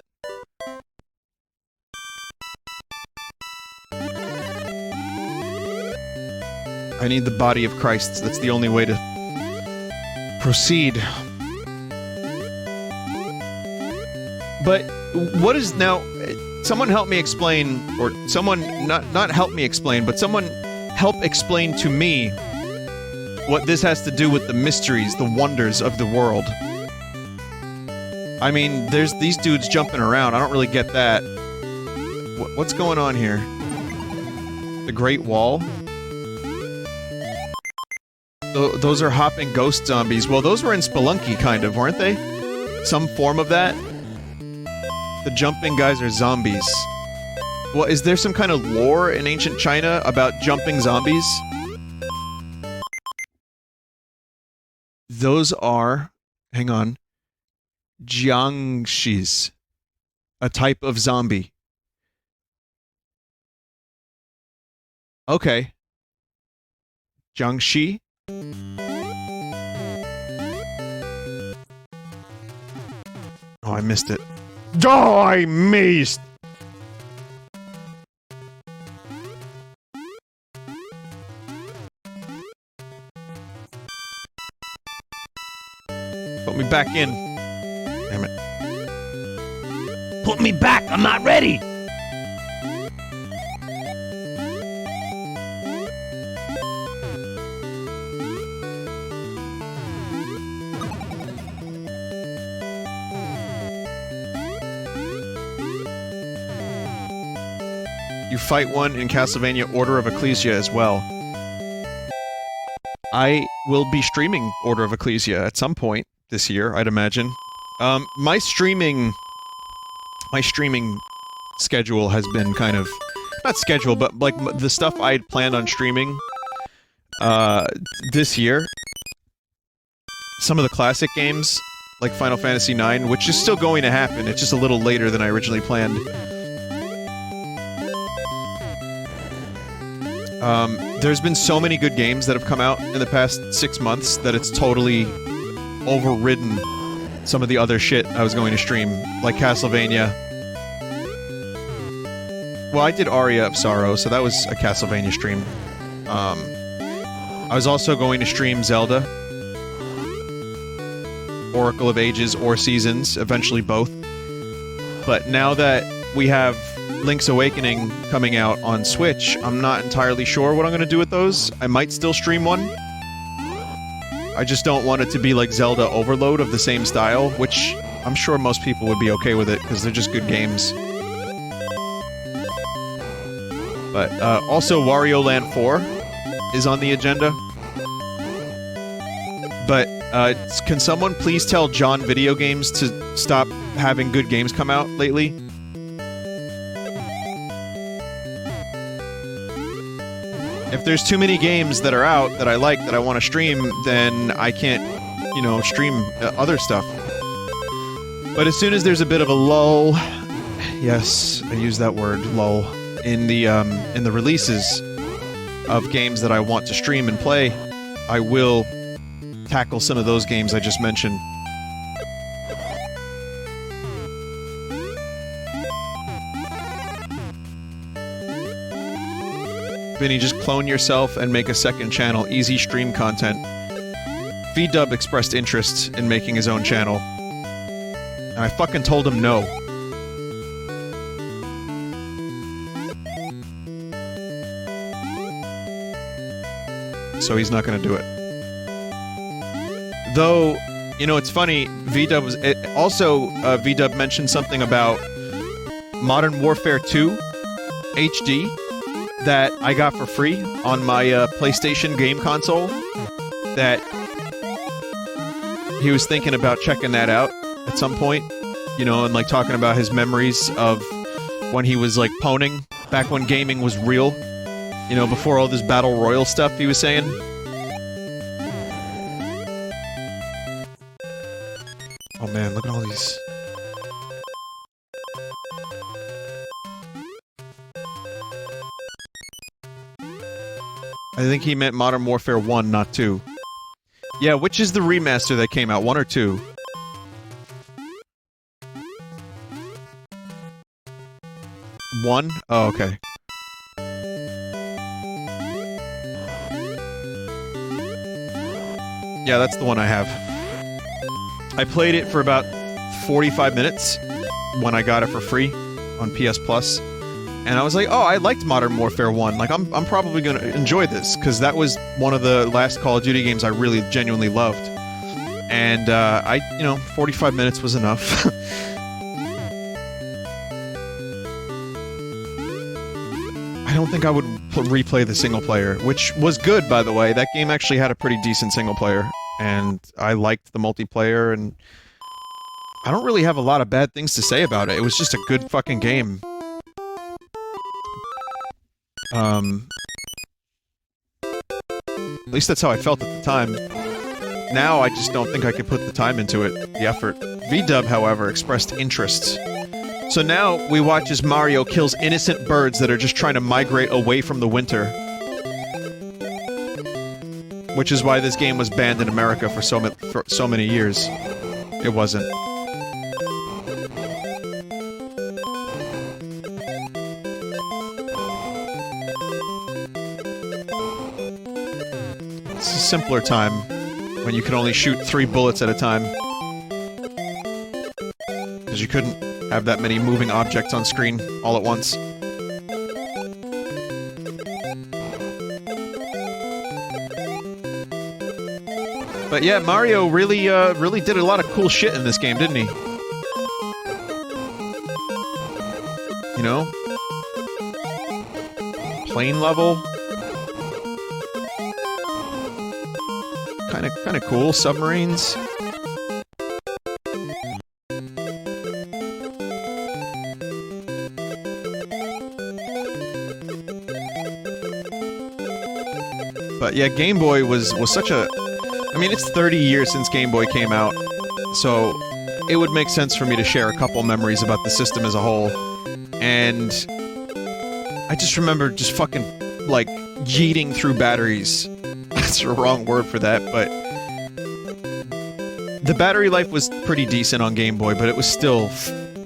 I need the body of Christ. That's the only way to proceed. But what is now? Someone help me explain, or someone not help me explain, but someone help explain to me what this has to do with the mysteries, the wonders of the world. I mean, there's these dudes jumping around. I don't really get that. What's going on here? The Great Wall? Those are hopping ghost zombies. Well, those were in Spelunky, kind of, weren't they? Some form of that? The jumping guys are zombies. Well, is there some kind of lore in ancient China about jumping zombies? Those are... hang on. Jiangshis. A type of zombie. Okay. Jiangshi? Oh, I missed it. Oh, I missed! Put me back in. Damn it. Put me back! I'm not ready! You fight one in Castlevania Order of Ecclesia as well. I will be streaming Order of Ecclesia at some point this year, I'd imagine. My streaming schedule has been kind of... not schedule, but like the stuff I had planned on streaming this year. Some of the classic games, like Final Fantasy IX, which is still going to happen, it's just a little later than I originally planned. There's been so many good games that have come out in the past 6 months that it's totally overridden some of the other shit I was going to stream, like Castlevania. Well, I did Aria of Sorrow, so that was a Castlevania stream. I was also going to stream Zelda, Oracle of Ages or Seasons, eventually both. But now that we have Link's Awakening coming out on Switch, I'm not entirely sure what I'm going to do with those. I might still stream one. I just don't want it to be like Zelda Overload of the same style, which I'm sure most people would be okay with it, because they're just good games. But, also Wario Land 4. is on the agenda. But can someone please tell John Video Games to stop having good games come out lately? If there's too many games that are out that I like that I want to stream, then I can't, you know, stream other stuff. But as soon as there's a bit of a lull, yes, I use that word, lull, in the releases of games that I want to stream and play, I will tackle some of those games I just mentioned. Vinny, just clone yourself and make a second channel. Easy stream content. VDub expressed interest in making his own channel. And I fucking told him no. So he's not gonna do it. Though, you know, it's funny, VDub was... VDub mentioned something about Modern Warfare 2 HD that I got for free on my PlayStation game console, that he was thinking about checking that out at some point, you know, and like talking about his memories of when he was like poning, back when gaming was real, you know, before all this Battle Royale stuff he was saying. Oh man, look at all these... I think he meant Modern Warfare 1, not 2. Yeah, which is the remaster that came out, 1 or 2? One? Oh, okay. Yeah, that's the one I have. I played it for about 45 minutes when I got it for free on PS Plus. And I was like, oh, I liked Modern Warfare 1. Like, I'm probably gonna enjoy this, because that was one of the last Call of Duty games I really genuinely loved. And, you know, 45 minutes was enough. I don't think I would replay the single player, which was good, by the way. That game actually had a pretty decent single player, and I liked the multiplayer, and I don't really have a lot of bad things to say about it. It was just a good fucking game. At least that's how I felt at the time. Now I just don't think I could put the time into it, the effort. VDub, however, expressed interest. So now we watch as Mario kills innocent birds that are just trying to migrate away from the winter. Which is why this game was banned in America for so many years. It wasn't. It's a simpler time, when you could only shoot 3 bullets at a time. Because you couldn't have that many moving objects on screen all at once. But yeah, Mario really, really did a lot of cool shit in this game, didn't he? You know? Plane level. Kinda cool. Submarines. But yeah, Game Boy was such a... I mean, it's 30 years since Game Boy came out, so it would make sense for me to share a couple memories about the system as a whole. And I just remember just fucking, like, yeeting through batteries. That's the wrong word for that, but... The battery life was pretty decent on Game Boy, but it was still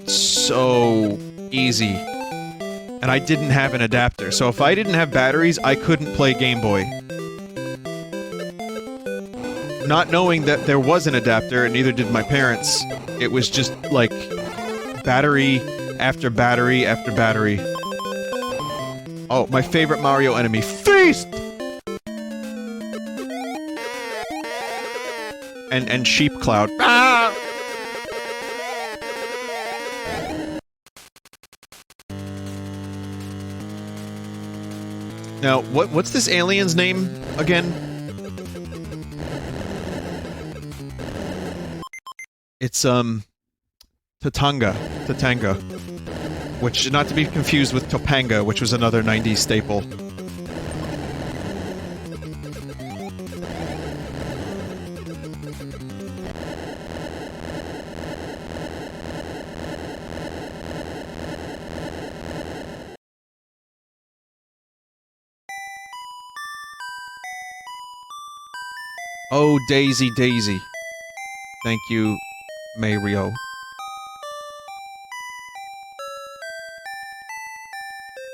so easy. And I didn't have an adapter, so if I didn't have batteries, I couldn't play Game Boy. Not knowing that there was an adapter, and neither did my parents, it was just, like, battery after battery after battery. Oh, my favorite Mario enemy, Feast! And Sheep Cloud. Ah! Now, what's this alien's name again? It's Tatanga, which not to be confused with Topanga, which was another 90s staple. Oh, Daisy, Daisy. Thank you, Mario.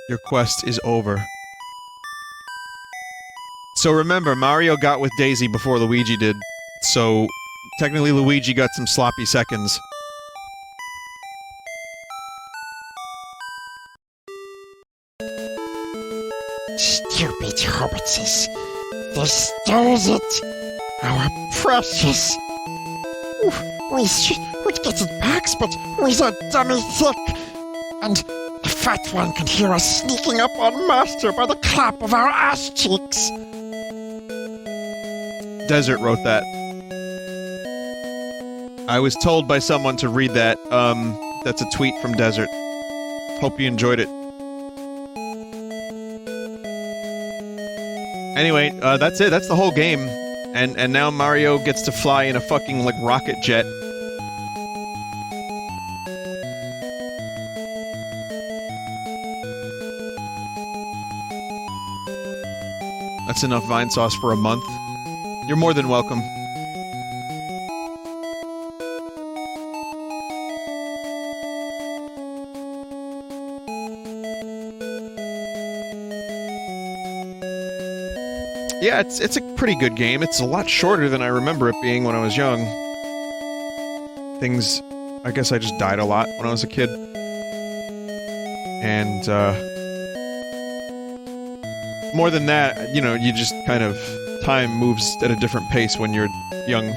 Your quest is over. So remember, Mario got with Daisy before Luigi did, so technically Luigi got some sloppy seconds. Stupid hobbitses. They stole it. Our precious. We'd get it back, but we're a dummy thick. And the fat one can hear us sneaking up on Master by the clap of our ass cheeks. Desert wrote that. I was told by someone to read that. That's a tweet from Desert. Hope you enjoyed it. Anyway, that's it. That's the whole game. And now Mario gets to fly in a fucking, like, rocket jet. That's enough Vinesauce for a month. You're more than welcome. Yeah, it's a pretty good game. It's a lot shorter than I remember it being when I was young. Things... I guess I just died a lot when I was a kid. And, more than that, you know, you just kind of... Time moves at a different pace when you're young.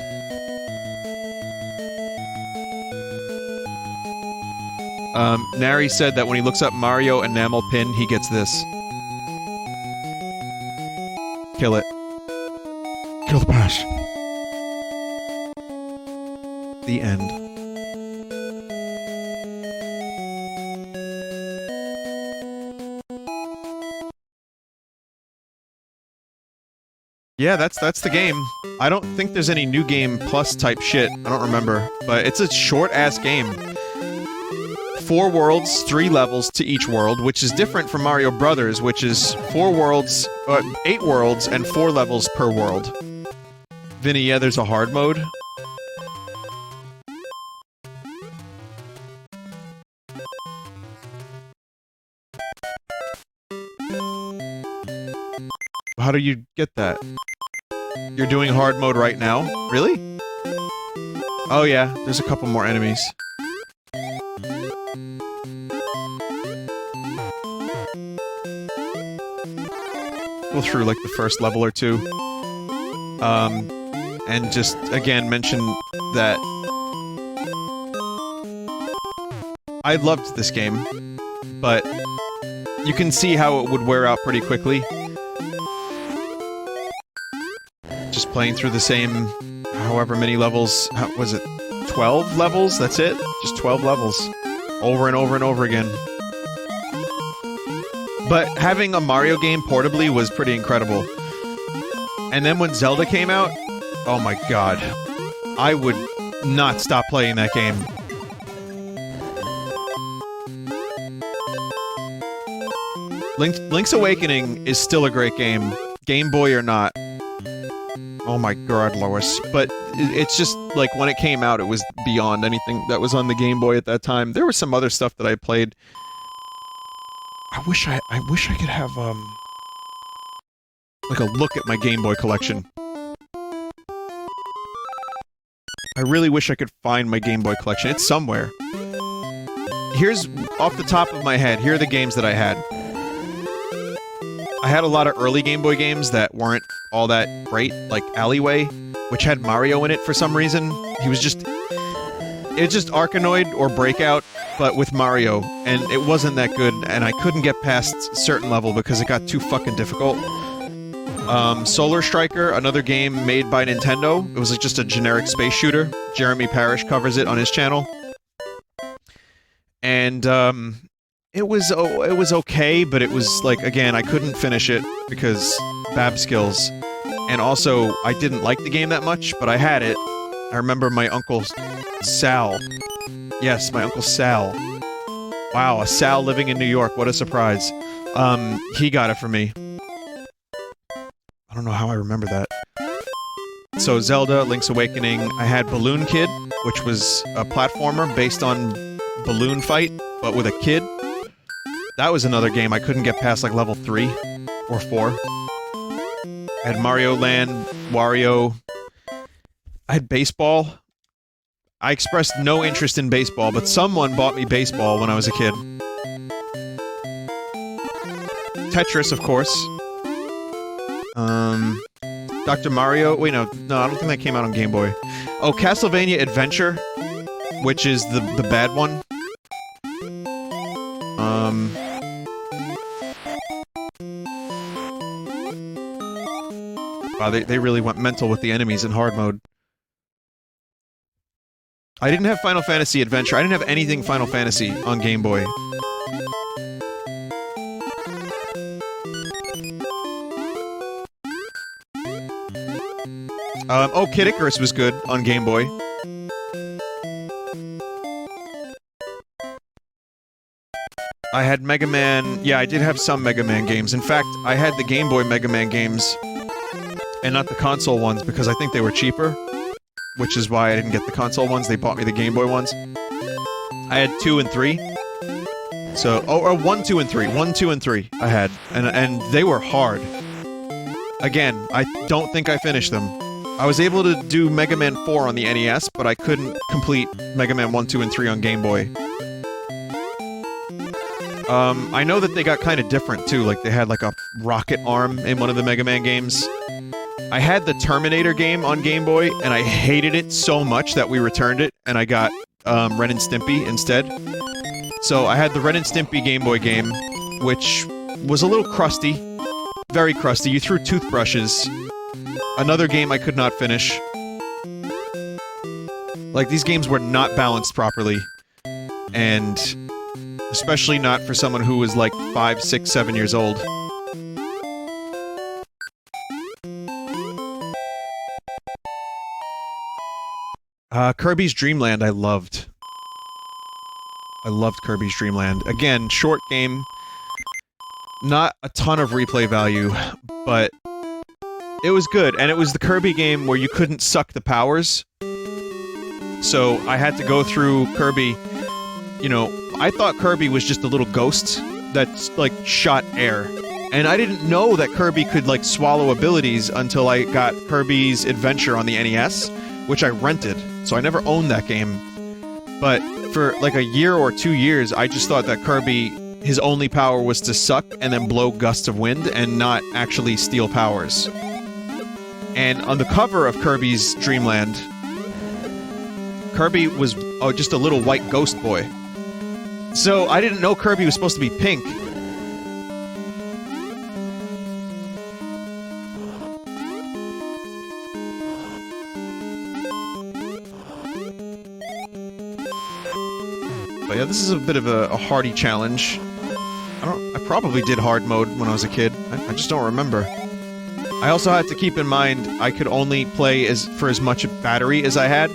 Nary said that when he looks up Mario enamel pin, he gets this. Kill it. Kill the pass. The end. Yeah, that's the game. I don't think there's any new game plus type shit. I don't remember. But it's a short-ass game. 4 worlds, 3 levels to each world, which is different from Mario Brothers, which is 8 worlds and 4 levels per world. Vinny, yeah, there's a hard mode. How do you get that? You're doing hard mode right now? Really? Oh yeah, there's a couple more enemies. Go through like the first level or 2. And just, again, mention that I loved this game, but you can see how it would wear out pretty quickly. Just playing through the same, however many levels, was it 12 levels? That's it? Just 12 levels. Over and over and over again. But having a Mario game portably was pretty incredible. And then when Zelda came out, oh my god. I would not stop playing that game. Link's Awakening is still a great game. Game Boy or not. Oh my god, Lois. But it's just, like, when it came out, it was beyond anything that was on the Game Boy at that time. There was some other stuff that I played. I wish I could have, like a look at my Game Boy collection. I really wish I could find my Game Boy collection. It's somewhere. Here's, off the top of my head, here are the games that I had. I had a lot of early Game Boy games that weren't all that great, like Alleyway, which had Mario in it for some reason. He was just... It's just Arkanoid or Breakout but with Mario, and it wasn't that good, and I couldn't get past a certain level because it got too fucking difficult. Solar Striker, another game made by Nintendo. It was like just a generic space shooter. Jeremy Parish covers it on his channel. And, it was okay, but it was, like, again, I couldn't finish it because bab skills. And also, I didn't like the game that much, but I had it. I remember my Uncle Sal. Yes, my Uncle Sal. Wow, a Sal living in New York, what a surprise. He got it for me. I don't know how I remember that. So Zelda, Link's Awakening, I had Balloon Kid, which was a platformer based on Balloon Fight, but with a kid. That was another game I couldn't get past like level 3 or 4. I had Mario Land, Wario. I had baseball. I expressed no interest in baseball, but someone bought me baseball when I was a kid. Tetris, of course. Dr. Mario. Wait, no, I don't think that came out on Game Boy. Oh, Castlevania Adventure, which is the bad one. Wow, they really went mental with the enemies in hard mode. I didn't have Final Fantasy Adventure. I didn't have anything Final Fantasy on Game Boy. Oh, Kid Icarus was good on Game Boy. I had Mega Man... Yeah, I did have some Mega Man games. In fact, I had the Game Boy Mega Man games, and not the console ones, because I think they were cheaper. Which is why I didn't get the console ones, they bought me the Game Boy ones. I had 2 and 3. So... Oh, or 1, 2, and 3. 1, 2, and 3 I had. And they were hard. Again, I don't think I finished them. I was able to do Mega Man 4 on the NES, but I couldn't complete Mega Man 1, 2, and 3 on Game Boy. I know that they got kind of different, too. Like, they had, like, a rocket arm in one of the Mega Man games. I had the Terminator game on Game Boy, and I hated it so much that we returned it, and I got, Ren and Stimpy instead. So, I had the Ren and Stimpy Game Boy game, which was a little crusty. Very crusty. You threw toothbrushes. Another game I could not finish. Like, these games were not balanced properly. And... especially not for someone who was like 5, 6, 7 years old. Kirby's Dream Land I loved. I loved Kirby's Dream Land. Again, short game. Not a ton of replay value, but it was good. And it was the Kirby game where you couldn't suck the powers. So I had to go through Kirby, you know, I thought Kirby was just a little ghost that, like, shot air. And I didn't know that Kirby could, like, swallow abilities until I got Kirby's Adventure on the NES, which I rented, so I never owned that game. But for, like, a year or 2 years, I just thought that Kirby, his only power was to suck and then blow gusts of wind and not actually steal powers. And on the cover of Kirby's Dream Land, Kirby was just a little white ghost boy. So, I didn't know Kirby was supposed to be pink. But yeah, this is a bit of a hardy challenge. I probably did hard mode when I was a kid. I just don't remember. I also had to keep in mind I could only play for as much battery as I had.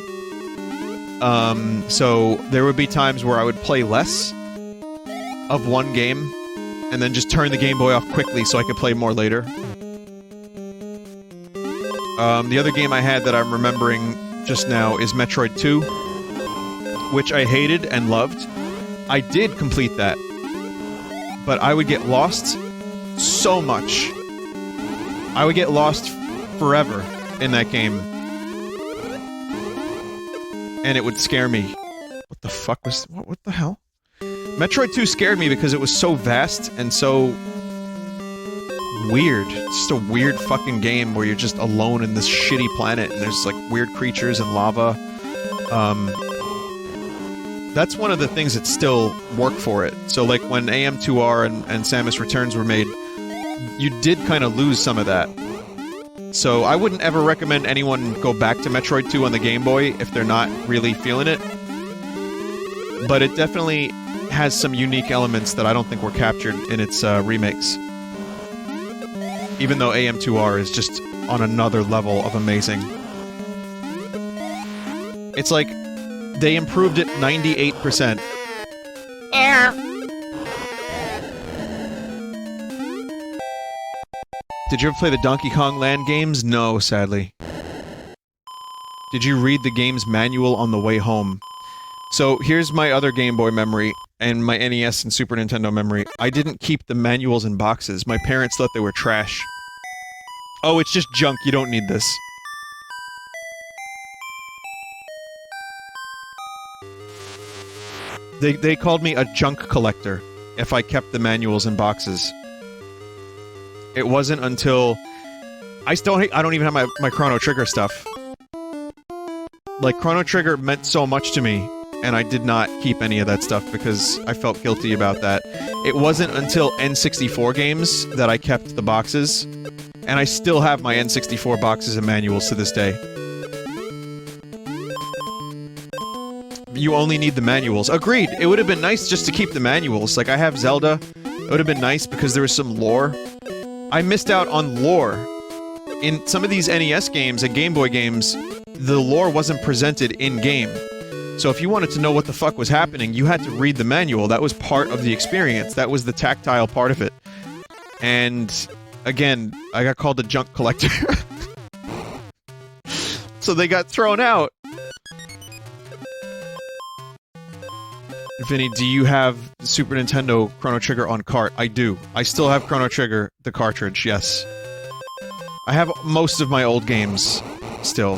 So there would be times where I would play less of one game, and then just turn the Game Boy off quickly so I could play more later. The other game I had that I'm remembering just now is Metroid 2, which I hated and loved. I did complete that, but I would get lost so much. I would get lost forever in that game. And it would scare me. What the fuck was... What the hell? Metroid 2 scared me because it was so vast and so... weird. It's just a weird fucking game where you're just alone in this shitty planet and there's, like, weird creatures and lava. that's one of the things that still work for it. So like when AM2R and Samus Returns were made, you did kind of lose some of that. So I wouldn't ever recommend anyone go back to Metroid 2 on the Game Boy if they're not really feeling it. But it definitely has some unique elements that I don't think were captured in its remakes. Even though AM2R is just on another level of amazing. It's like they improved it 98%. Did you ever play the Donkey Kong Land games? No, sadly. Did you read the game's manual on the way home? So, here's my other Game Boy memory, and my NES and Super Nintendo memory. I didn't keep the manuals in boxes. My parents thought they were trash. Oh, it's just junk. You don't need this. They called me a junk collector if I kept the manuals in boxes. It wasn't until... I don't even have my Chrono Trigger stuff. Like, Chrono Trigger meant so much to me, and I did not keep any of that stuff because I felt guilty about that. It wasn't until N64 games that I kept the boxes, and I still have my N64 boxes and manuals to this day. You only need the manuals. Agreed! It would have been nice just to keep the manuals. Like, I have Zelda. It would have been nice because there was some lore. I missed out on lore. In some of these NES games and Game Boy games, the lore wasn't presented in-game. So if you wanted to know what the fuck was happening, you had to read the manual. That was part of the experience. That was the tactile part of it. And, again, I got called a junk collector. So they got thrown out. Vinny, do you have Super Nintendo Chrono Trigger on cart? I do. I still have Chrono Trigger, the cartridge, yes. I have most of my old games, still.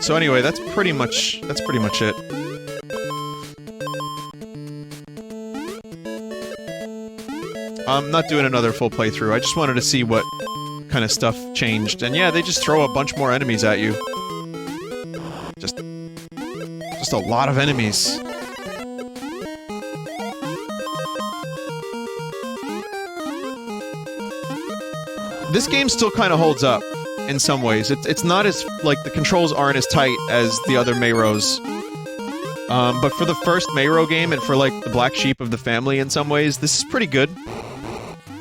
So anyway, that's pretty much it. I'm not doing another full playthrough. I just wanted to see what kind of stuff changed. And yeah, they just throw a bunch more enemies at you. Just a lot of enemies. This game still kind of holds up in some ways. It's not as, like, the controls aren't as tight as the other Mayros. But for the first Mayro game and for, like, the black sheep of the family in some ways, this is pretty good.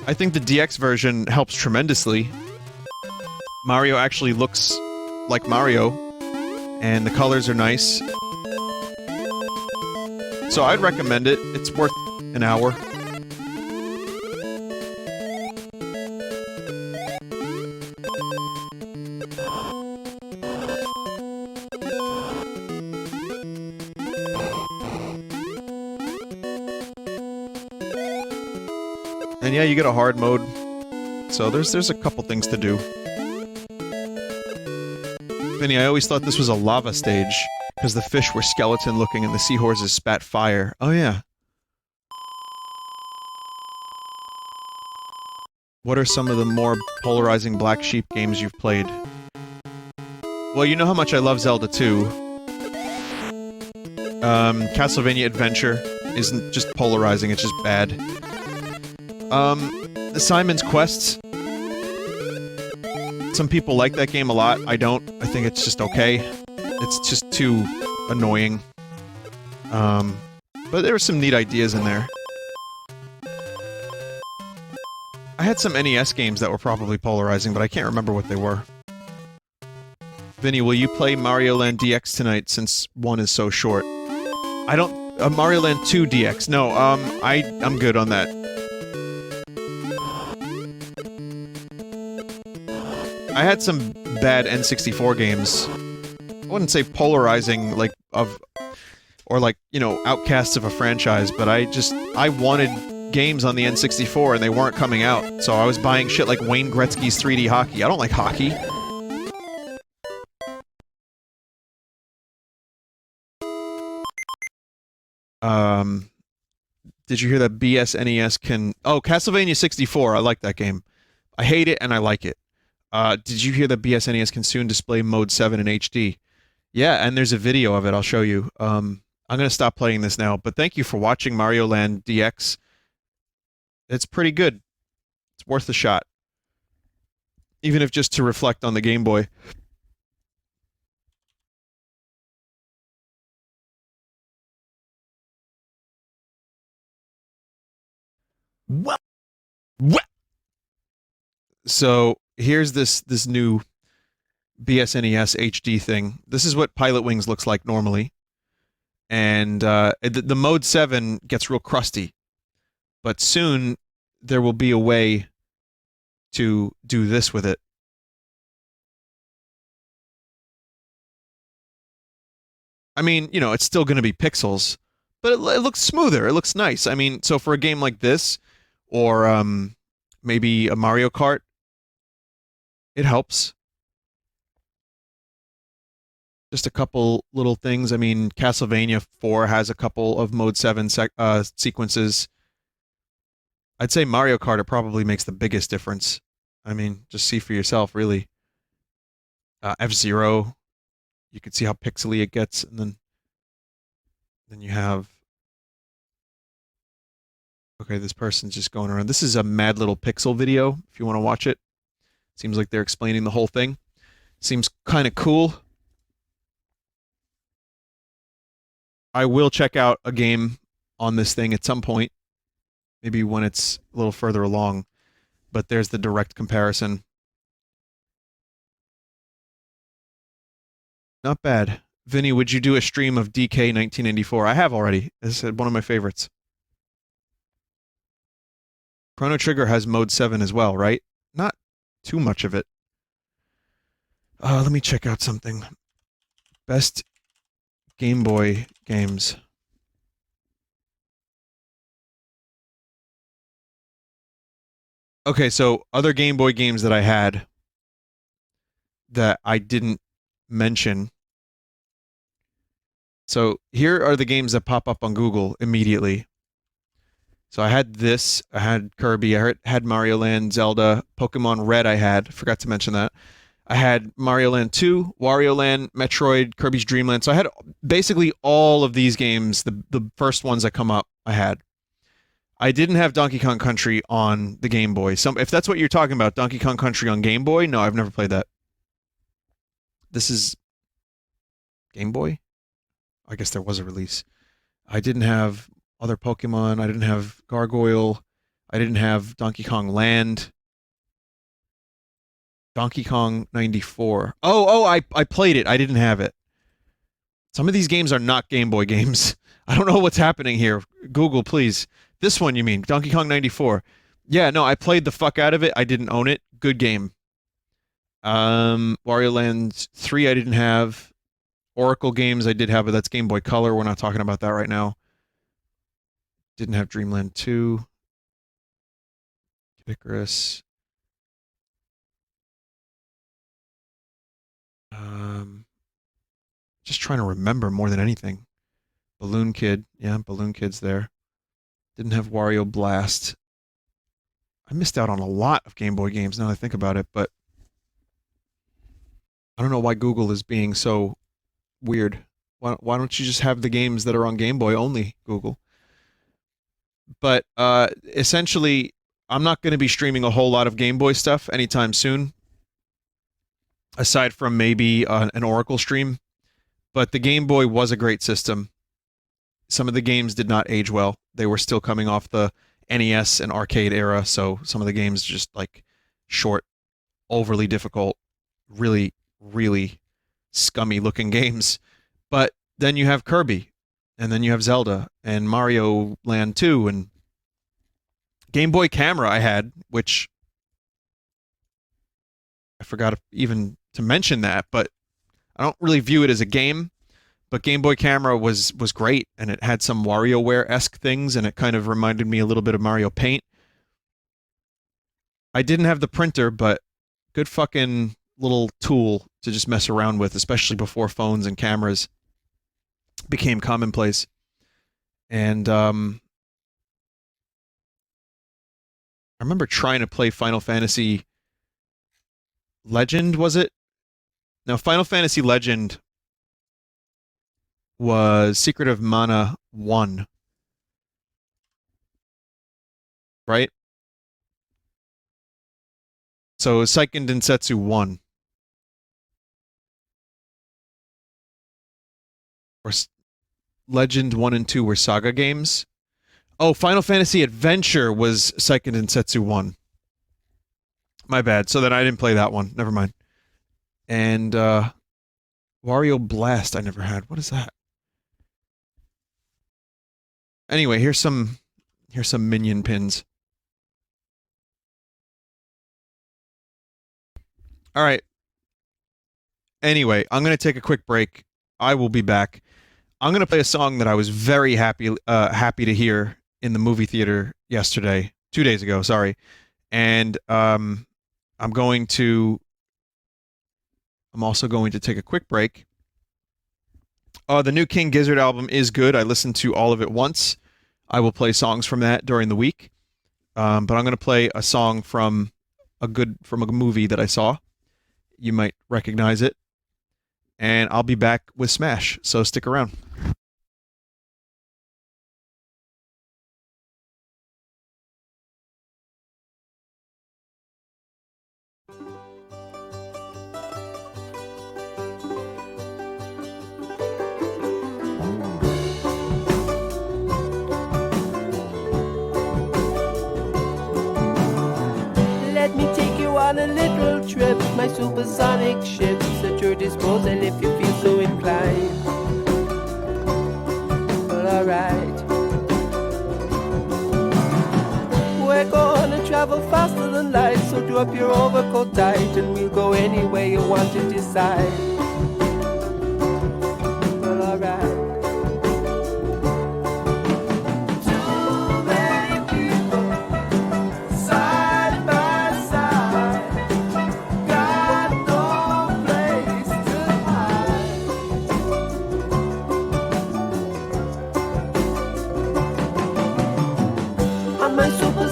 I think the DX version helps tremendously. Mario actually looks like Mario, and the colors are nice. So I'd recommend it. It's worth an hour. And yeah, you get a hard mode. So there's a couple things to do. Vinny, I always thought this was a lava stage, because the fish were skeleton-looking and the seahorses spat fire. Oh yeah. What are some of the more polarizing Black Sheep games you've played? Well, you know how much I love Zelda 2. Castlevania Adventure isn't just polarizing, it's just bad. The Simon's Quest. Some people like that game a lot. I don't. I think it's just okay. It's just too annoying. But there were some neat ideas in there. I had some NES games that were probably polarizing, but I can't remember what they were. Vinny, will you play Mario Land DX tonight since 1 is so short? I don't... Mario Land 2 DX. No, I'm good on that. I had some bad N64 games. I wouldn't say polarizing, like, or like, you know, outcasts of a franchise, but I wanted games on the N64 and they weren't coming out, so I was buying shit like Wayne Gretzky's 3D Hockey. I don't like hockey. Did you hear that BSNES can... Oh, Castlevania 64, I like that game. I hate it and I like it. Did you hear that BSNES can soon display Mode 7 in HD? Yeah, and there's a video of it. I'll show you. I'm gonna stop playing this now, but thank you for watching Mario Land DX. It's pretty good. It's worth a shot, even if just to reflect on the Game Boy. What? So here's this new BSNES HD thing. This is what Pilot Wings looks like normally, and the Mode 7 gets real crusty, but soon there will be a way to do this with it. I mean, you know, it's still going to be pixels, but it looks smoother. It looks nice. I mean, so for a game like this, or maybe a Mario Kart, it helps. Just a couple little things. I mean, Castlevania 4 has a couple of Mode 7 sequences. I'd say Mario Kart, it probably makes the biggest difference. I mean, just see for yourself, really. F-Zero, you can see how pixely it gets, and then you have... Okay, this person's just going around. This is a Mad Little Pixel video, if you want to watch it. Seems like they're explaining the whole thing. Seems kind of cool. I will check out a game on this thing at some point. Maybe when it's a little further along. But there's the direct comparison. Not bad. Vinny, would you do a stream of DK 1994? I have already. It's one of my favorites. Chrono Trigger has Mode 7 as well, right? Not too much of it. Let me check out something. Best Game Boy games. Okay, so other Game Boy games that I had that I didn't mention. So here are the games that pop up on Google immediately. So I had this, I had Kirby, I had Mario Land, Zelda, Pokemon Red I forgot to mention that. I had Mario Land 2, Wario Land, Metroid, Kirby's Dream Land. So I had basically all of these games, the first ones that come up, I had. I didn't have Donkey Kong Country on the Game Boy. If that's what you're talking about, Donkey Kong Country on Game Boy, no, I've never played that. This is Game Boy? I guess there was a release. I didn't have other Pokemon. I didn't have Gargoyle. I didn't have Donkey Kong Land. Donkey Kong 94. I played it. I didn't have it. Some of these games are not Game Boy games. I don't know what's happening here. Google, please. This one, you mean? Donkey Kong 94. Yeah, no, I played the fuck out of it. I didn't own it. Good game. Wario Land 3 I didn't have. Oracle games I did have, but that's Game Boy Color. We're not talking about that right now. Didn't have Dreamland 2. Kid Icarus. Just trying to remember more than anything. Balloon Kid. Yeah, Balloon Kid's there. Didn't have Wario Blast. I missed out on a lot of Game Boy games now that I think about it, but I don't know why Google is being so weird. Why don't you just have the games that are on Game Boy only, Google? But essentially, I'm not going to be streaming a whole lot of Game Boy stuff anytime soon, aside from maybe an Oracle stream. But the Game Boy was a great system. Some of the games did not age well. They were still coming off the NES and arcade era, so some of the games just like short, overly difficult, really, really scummy looking games. But then you have Kirby, and then you have Zelda, and Mario Land 2, and Game Boy Camera I had, which I forgot even to mention that, but I don't really view it as a game. But Game Boy Camera was great, and it had some WarioWare-esque things, and it kind of reminded me a little bit of Mario Paint. I didn't have the printer, but good fucking little tool to just mess around with, especially before phones and cameras became commonplace. And I remember trying to play Final Fantasy Legend, was it? No, Final Fantasy Legend was Secret of Mana 1, right? So Seiken Densetsu 1. Or Legend 1 and 2 were Saga games. Oh, Final Fantasy Adventure was Seiken Densetsu 1. My bad. So then I didn't play that one. Never mind. And Wario Blast I never had. What is that? Anyway, here's some minion pins. All right. Anyway, I'm going to take a quick break. I will be back. I'm going to play a song that I was very happy to hear in the movie theater yesterday, 2 days ago, sorry. And I'm also going to take a quick break. The new King Gizzard album is good. I listened to all of it once. I will play songs from that during the week. But I'm going to play a song from a movie that I saw. You might recognize it. And I'll be back with Smash, so stick around. Let me take you on a little trip. My supersonic ship's at your disposal if you feel so inclined. Well, alright. We're gonna travel faster than light, so drop your overcoat tight and we'll go anywhere you want to decide. Well, alright.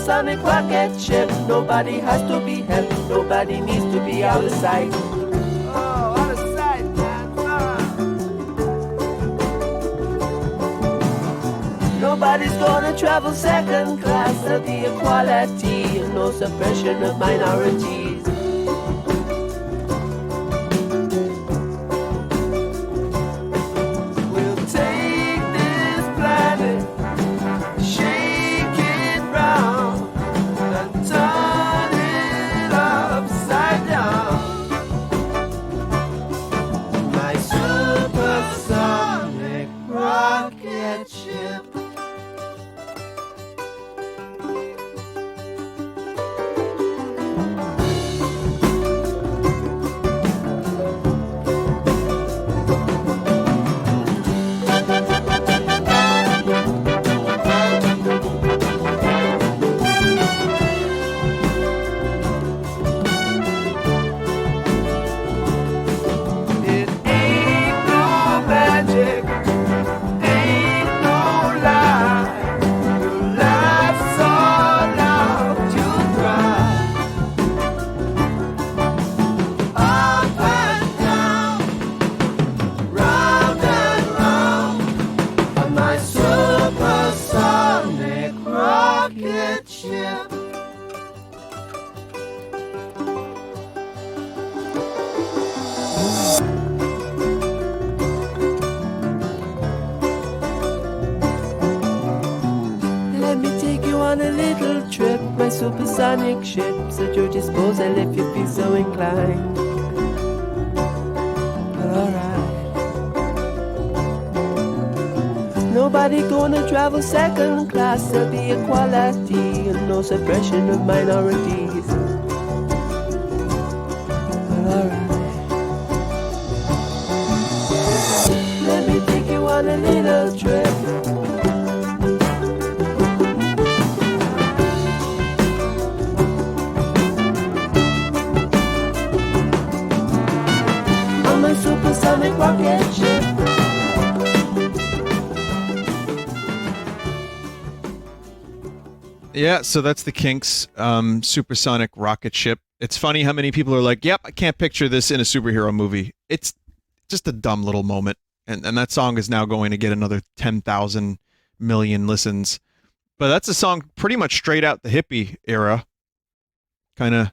Sonic rocket ship, nobody has to be helped, nobody needs to be out of sight. Oh, out of sight, man. Nobody's gonna travel second class, there'll be equality and no suppression of minorities. We'll take this planet, shake it round, turn it upside down. My supersonic rocket ship. My supersonic ship's at your disposal if you feel so inclined. Alright. Nobody gonna travel second class, there'll be equality and no suppression of minorities. Alright. Let me take you on a little trip. Supersonic rocket ship. Yeah, so that's the Kinks' supersonic rocket ship. It's funny how many people are like, "Yep, I can't picture this in a superhero movie." It's just a dumb little moment, and that song is now going to get another 10,000 million listens. But that's a song pretty much straight out the hippie era, kind of,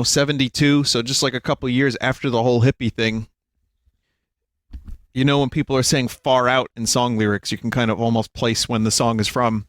72. So just like a couple years after the whole hippie thing. When people are saying far out in song lyrics, you can kind of almost place when the song is from.